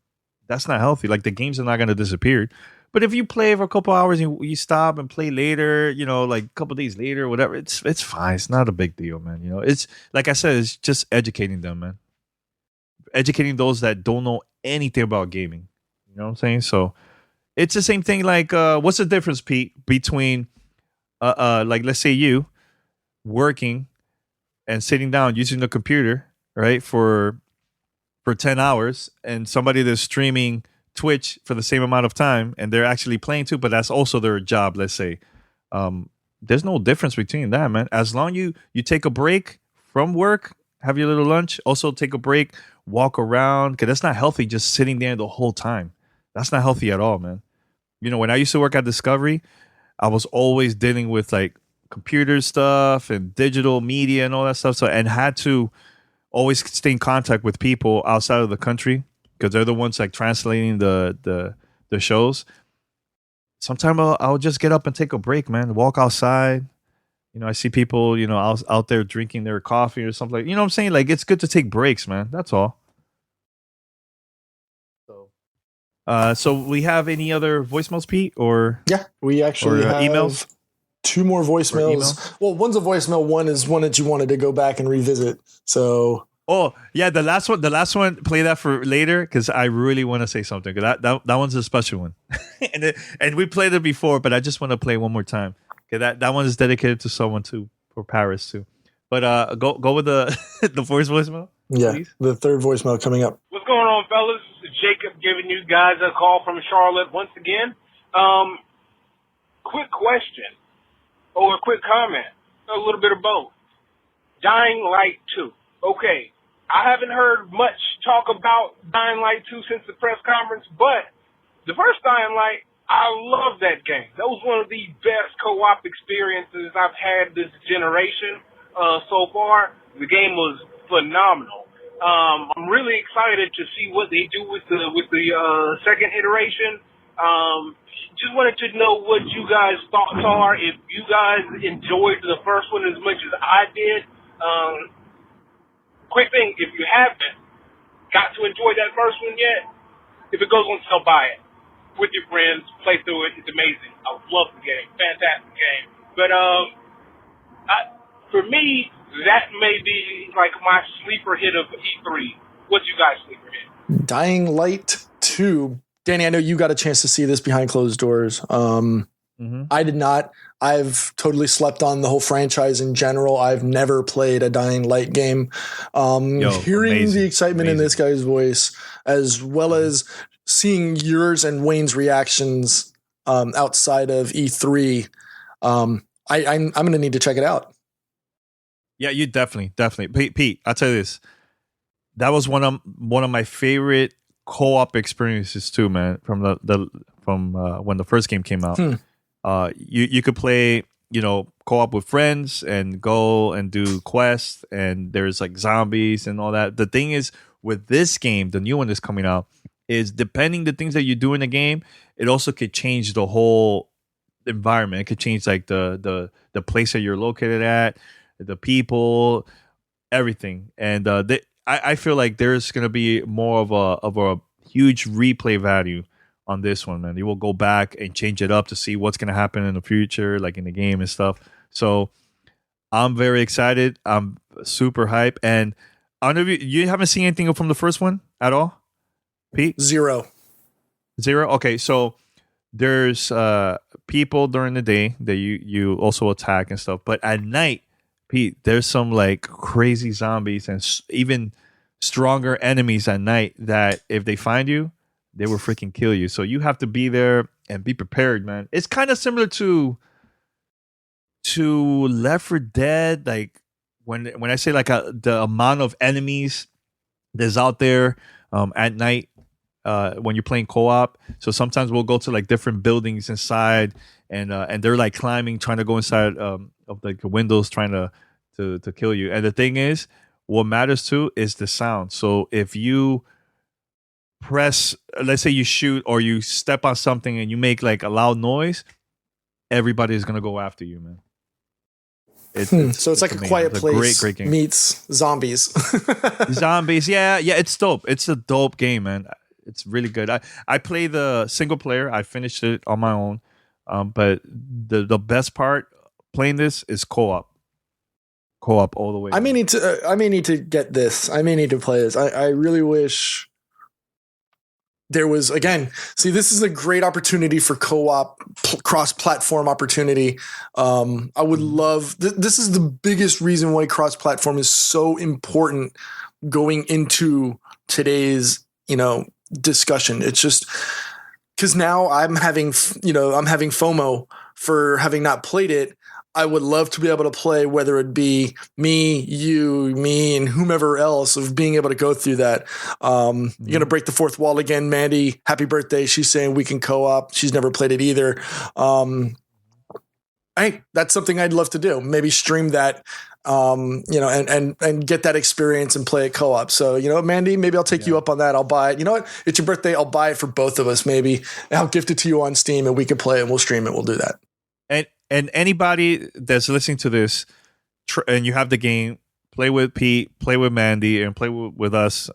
That's not healthy. Like, the games are not going to disappear. But if you play for a couple hours and you stop and play later, like a couple days later, whatever, it's fine. It's not a big deal, man. It's like I said, it's just educating them, man. Educating those that don't know anything about gaming. You know what I'm saying? So it's the same thing. Like, what's the difference, Pete, between like, let's say you working and sitting down using the computer, right, for 10 hours, and somebody that's streaming Twitch for the same amount of time and they're actually playing too, but that's also their job, let's say. There's no difference between that, man. As long you take a break from work, have your little lunch, also take a break, walk around, because that's not healthy just sitting there the whole time. That's not healthy at all, man. When I used to work at Discovery, I was always dealing with like computer stuff and digital media and all that stuff. So, and had to always stay in contact with people outside of the country because they're the ones like translating the shows. Sometimes I'll just get up and take a break, man. Walk outside. I see people, out there drinking their coffee or something. You know what I'm saying? Like, it's good to take breaks, man. That's all. So we have any other voicemails, Pete? Or yeah, we actually have emails? 2 more voicemails. Well, one's a voicemail. One is one that you wanted to go back and revisit. So. Oh yeah, the last one. Play that for later because I really want to say something. That one's a special one, and we played it before, but I just want to play one more time. Okay, that one is dedicated to someone too, for Paris too. But go with the the first voicemail. Yeah, please. The third voicemail coming up. What's going on, fellas? This is Jacob giving you guys a call from Charlotte once again. Quick question or a quick comment, a little bit of both. Dying Light 2. Okay, I haven't heard much talk about Dying Light 2 since the press conference, but the first Dying Light, I love that game. That was one of the best co-op experiences I've had this generation so far. The game was phenomenal. I'm really excited to see what they do with the second iteration. Just wanted to know what you guys' thoughts are. If you guys enjoyed the first one as much as I did. Quick thing, if you haven't got to enjoy that first one yet, if it goes on sale, buy it. With your friends, play through it. It's amazing. I love the game. Fantastic game. But for me, that may be like my sleeper hit of E3. What's you guys' sleeper hit? Dying Light 2. Danny, I know you got a chance to see this behind closed doors. I did not. I've totally slept on the whole franchise in general. I've never played a Dying Light game. Hearing the excitement in this guy's voice, as well as seeing yours and Wayne's reactions outside of E3, I'm going to need to check it out. Yeah, you definitely. Pete, I'll tell you this. That was one of my favorite co-op experiences too, man. From when the first game came out. You could play, co-op with friends and go and do quests, and there's like zombies and all that. The thing is, with this game, the new one that's coming out, is depending the things that you do in the game, it also could change the whole environment. It could change like the place that you're located at, the people, everything. And I feel like there's gonna be more of a huge replay value on this one, man. You will go back and change it up to see what's going to happen in the future, like in the game and stuff. So I'm very excited. I'm super hyped. And I don't know if you haven't seen anything from the first one at all, Pete? Zero. Okay, so there's people during the day that you also attack and stuff, but at night, Pete, there's some like crazy zombies and even stronger enemies at night that if they find you, they will freaking kill you. So you have to be there and be prepared, man. It's kind of similar to Left 4 Dead. Like when I say like the amount of enemies that's out there at night, when you're playing co-op. So sometimes we'll go to like different buildings inside, and they're like climbing, trying to go inside of like the windows, trying to kill you. And the thing is, what matters too is the sound. So if you press, let's say you shoot or you step on something and you make like a loud noise, everybody is gonna go after you, man. So it's like amazing. a Quiet It's Place great game. meets zombies. Zombies, yeah, it's dope. It's a dope game, man. It's really good. I play the single player. I finished it on my own, but the best part playing this is co-op all the way. I may need to get this. I may need to play this. I really wish there was, again, see, this is a great opportunity for co-op, cross-platform opportunity. I would love, this is the biggest reason why cross-platform is so important going into today's, discussion. It's just because now I'm having FOMO for having not played it. I would love to be able to play, whether it be me, you, me, and whomever else, of being able to go through that. You're going to break the fourth wall again, Mandy. Happy birthday. She's saying we can co-op. She's never played it either. Hey, that's something I'd love to do. Maybe stream that, and get that experience and play it co-op. So, Mandy, maybe I'll take you up on that. I'll buy it. You know what? It's your birthday. I'll buy it for both of us. Maybe I'll gift it to you on Steam and we can play it and we'll stream it. We'll do that. And anybody that's listening to this and you have the game, play with Pete, play with Mandy, and play with us,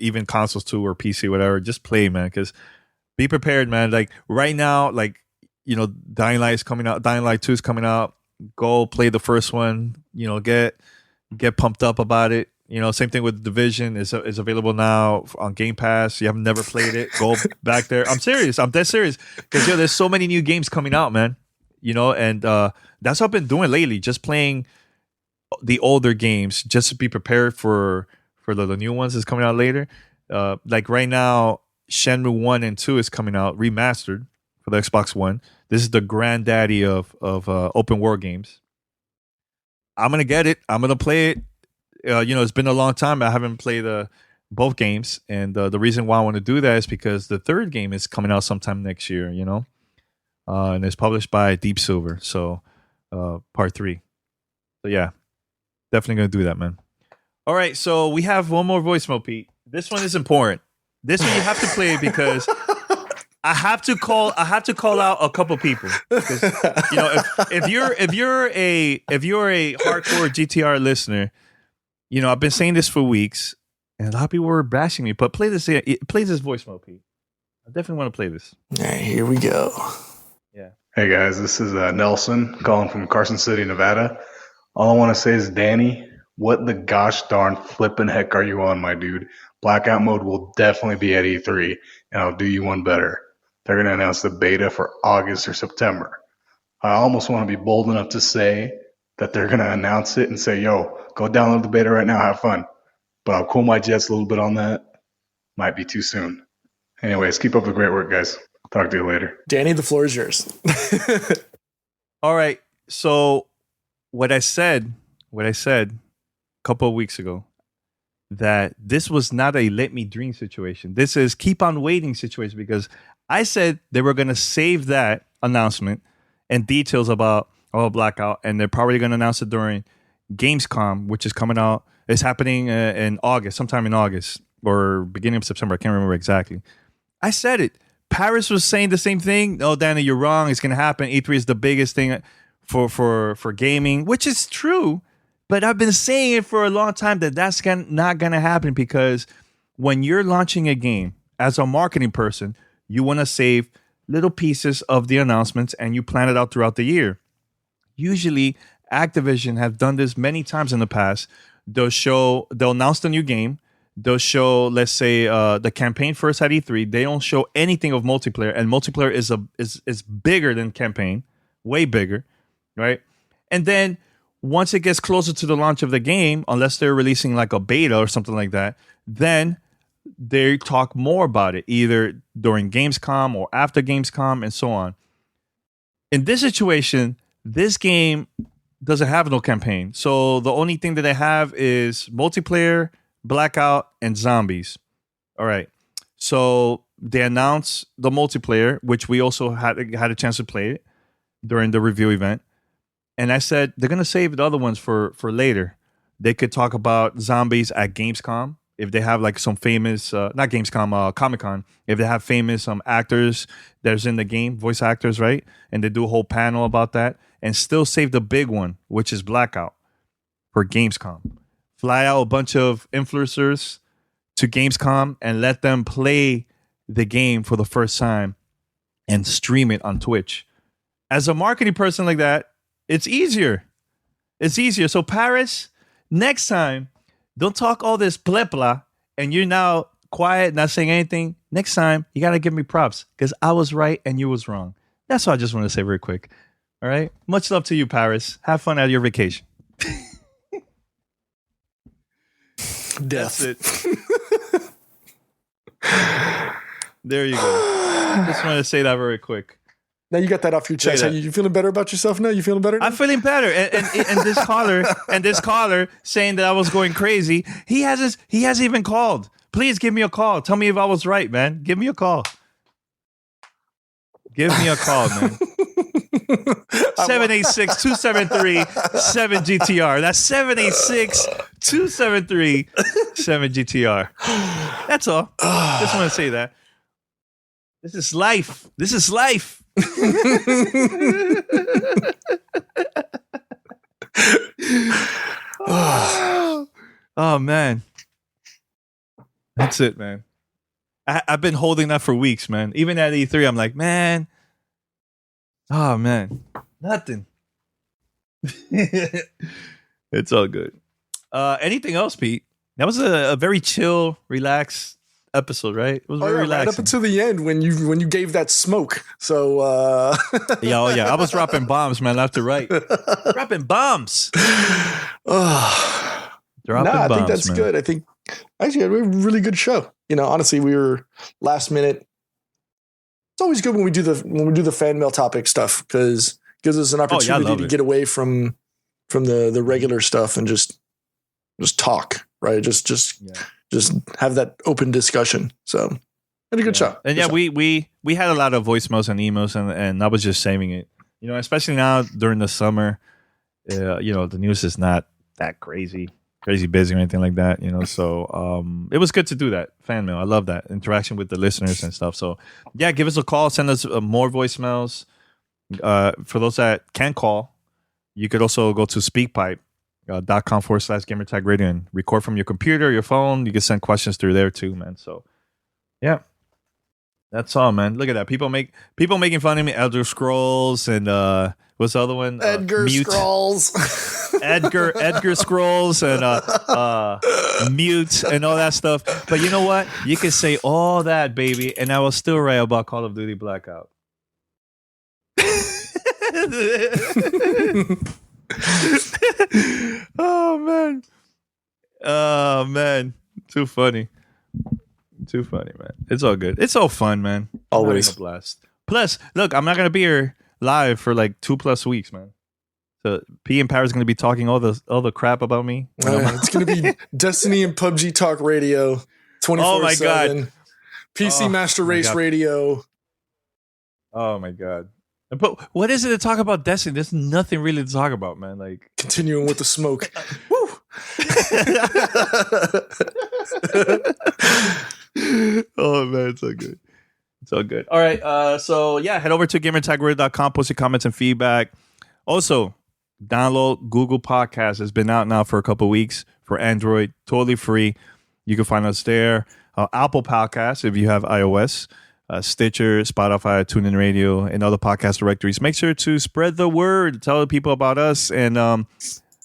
even consoles too or PC, whatever. Just play, man, because be prepared, man. Like right now, Dying Light is coming out. Dying Light 2 is coming out. Go play the first one. Get pumped up about it. Same thing with Division is available now on Game Pass. You have never played it, go back there. I'm serious. I'm dead serious because there's so many new games coming out, man. And that's what I've been doing lately. Just playing the older games, just to be prepared for the new ones that's coming out later. Like right now, Shenmue 1 and 2 is coming out remastered for the Xbox One. This is the granddaddy of open world games. I'm gonna get it. I'm gonna play it. It's been a long time. I haven't played both games, and the reason why I want to do that is because the third game is coming out sometime next year. And it's published by Deep Silver. So, part 3. So yeah, definitely gonna do that, man. All right, so we have one more voicemail, Pete. This one is important. This one you have to play because I have to call out a couple people. If you're a hardcore GTR listener, I've been saying this for weeks, and a lot of people were bashing me. But play this voicemail, Pete. I definitely want to play this. All right, here we go. Yeah. Hey guys, this is Nelson calling from Carson City, Nevada. All I want to say is, Danny, what the gosh darn flippin' heck are you on, my dude? Blackout mode will definitely be at E3, and I'll do you one better. They're going to announce the beta for August or September. I almost want to be bold enough to say that they're going to announce it and say, yo, go download the beta right now, have fun. But I'll cool my jets a little bit on that. Might be too soon. Anyways, keep up the great work, guys. Talk to you later. Danny, the floor is yours. All right. So what I said a couple of weeks ago, that this was not a let me dream situation. This is keep on waiting situation, because I said they were going to save that announcement and details about Blackout, and they're probably going to announce it during Gamescom, which is coming out. It's happening in August, sometime in August or beginning of September. I can't remember exactly. I said it. Paris was saying the same thing. Oh, Danny, you're wrong. It's going to happen. E3 is the biggest thing for gaming, which is true. But I've been saying it for a long time that that's not going to happen, because when you're launching a game as a marketing person, you want to save little pieces of the announcements and you plan it out throughout the year. Usually, Activision have done this many times in the past. They'll announce the new game. They'll show, let's say, the campaign first at E3. They don't show anything of multiplayer, and multiplayer is bigger than campaign, way bigger, right? And then once it gets closer to the launch of the game, unless they're releasing like a beta or something like that, then they talk more about it, either during Gamescom or after Gamescom and so on. In this situation, this game doesn't have no campaign. So the only thing that they have is multiplayer, Blackout, and zombies. All right. So they announced the multiplayer, which we also had a chance to play it during the review event. And I said they're gonna save the other ones for later. They could talk about zombies at Gamescom if they have like some famous, not Gamescom, Comic-Con. If they have famous actors that's in the game, voice actors, right? And they do a whole panel about that, and still save the big one, which is Blackout for Gamescom. Fly out a bunch of influencers to Gamescom and let them play the game for the first time and stream it on Twitch. As a marketing person like that, it's easier. It's easier. So Paris, next time, don't talk all this blah blah and you're now quiet, not saying anything. Next time, you got to give me props because I was right and you was wrong. That's what I just want to say very quick. All right? Much love to you, Paris. Have fun at your vacation. Death. That's it. There you go. Just wanted to say that very quick. Now you got that off your chest. You feeling better about yourself now? You feeling better now? I'm feeling better. And this caller saying that I was going crazy, he hasn't even called. Please give me a call. Tell me if I was right, man. Give me a call. Give me a call, man. 786-273-7GTR. That's 786-273-7GTR. That's all. Just want to say that. This is life. This is life. Oh man. That's it, man. I've been holding that for weeks, man. Even at E3, I'm like, man. Oh man. Nothing. It's all good. Anything else, Pete? That was a very chill, relaxed episode, right? It was very relaxing. Right up until the end when you gave that smoke. So yeah, I was dropping bombs, man, left to right. Dropping bombs. I think that's good. I think actually we had a really good show. You know, honestly, we were last minute. It's always good when we do the fan mail topic stuff because it gives us an opportunity to get away from the regular stuff and just talk, right? Just have that open discussion. So had a good show. And we had a lot of voicemails and emails and I was just saving it. You know, especially now during the summer, you know, the news is not that crazy busy or anything like that, you know. So it was good to do that fan mail. I love that interaction with the listeners and stuff. So yeah, give us a call, send us more voicemails. For those that can call, you could also go to speakpipe.com/gamertagradio and record from your computer, your phone. You can send questions through there too, man. So yeah, that's all, man. Look at that. People making fun of me. Elder Scrolls and what's the other one? Edgar Scrolls. Edgar Scrolls and Mute and all that stuff. But you know what? You can say all that, baby, and I will still write about Call of Duty Blackout. Oh man. Too funny, man. It's all good. It's all fun, man. Always a blast. Plus, look, I'm not gonna be here live for like 2+ weeks, man. So P and Power is gonna be talking all the crap about me. It's gonna be Destiny and PUBG Talk Radio 24/7. Oh my god. PC Master Race Radio. Oh my god. But what is it to talk about Destiny? There's nothing really to talk about, man. Like continuing with the smoke. Woo! Oh man, it's so good. It's all good. All right. So yeah, head over to gamertagradio.com, post your comments and feedback. Also, download Google Podcasts. It's been out now for a couple of weeks for Android, totally free. You can find us there. Apple Podcasts if you have iOS. Stitcher, Spotify, TuneIn Radio, and other podcast directories. Make sure to spread the word. Tell people about us and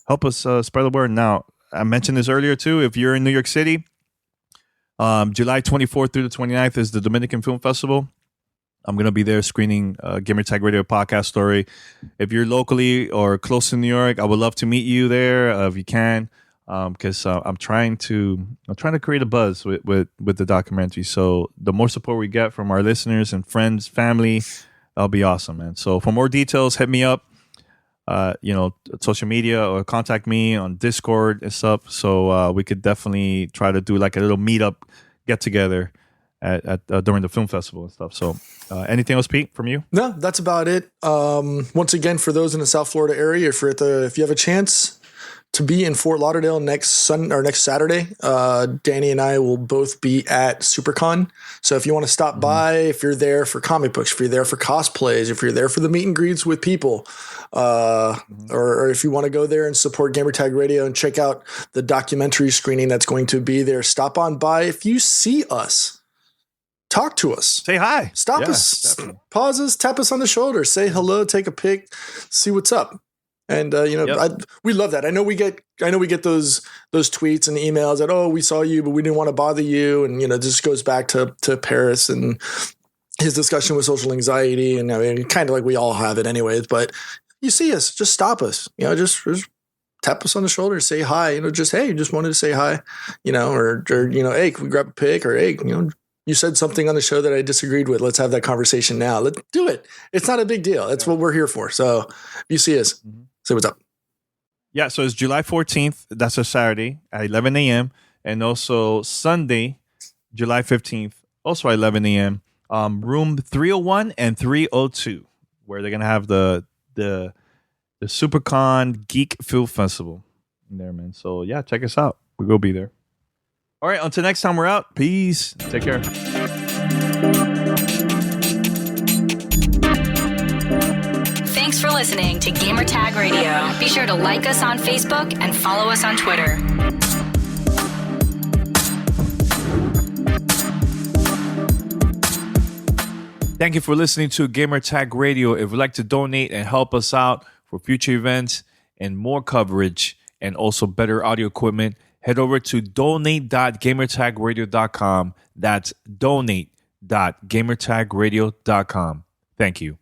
help us spread the word. Now, I mentioned this earlier too. If you're in New York City, July 24th through the 29th is the Dominican Film Festival. I'm going to be there screening Gamer Tag Radio podcast story. If you're locally or close to New York, I would love to meet you there if you can. Because I'm trying to create a buzz with the documentary. So the more support we get from our listeners and friends, family, that'll be awesome, man. So for more details, hit me up, social media or contact me on Discord and stuff. So we could definitely try to do like a little meetup get together during the film festival and stuff. So anything else, Pete, from you? No, that's about it. Once again, for those in the South Florida area, if you have a chance to be in Fort Lauderdale next Saturday, Danny and I will both be at SuperCon. So if you want to stop by, if you're there for comic books, if you're there for cosplays, if you're there for the meet and greets with people, or if you want to go there and support Gamertag Radio and check out the documentary screening that's going to be there, stop on by. If you see us, talk to us. Say hi. Stop us. Definitely. Pause us. Tap us on the shoulder. Say hello. Take a pic. See what's up. And we love that. I know we get those tweets and emails that, oh, we saw you, but we didn't want to bother you. And this goes back to Paris and his discussion with social anxiety. And I mean, kind of like we all have it anyways. But you see us, just stop us. Just tap us on the shoulder, say hi. Just hey, just wanted to say hi. Or hey, can we grab a pic? Or hey, you said something on the show that I disagreed with. Let's have that conversation now. Let's do it. It's not a big deal. That's what we're here for. So if you see us, say what's up. Yeah, so it's July 14th. That's a Saturday at 11 a.m. And also Sunday, July 15th, also at 11 a.m. Room 301 and 302, where they're going to have the SuperCon Geek Film Festival in there, man. So, yeah, check us out. We will be there. All right, until next time, we're out. Peace. Take care. Thanks for listening to Gamertag Radio. Be sure to like us on Facebook and follow us on Twitter. Thank you for listening to Gamertag Radio. If you'd like to donate and help us out for future events and more coverage and also better audio equipment, head over to donate.gamertagradio.com. That's donate.gamertagradio.com. Thank you.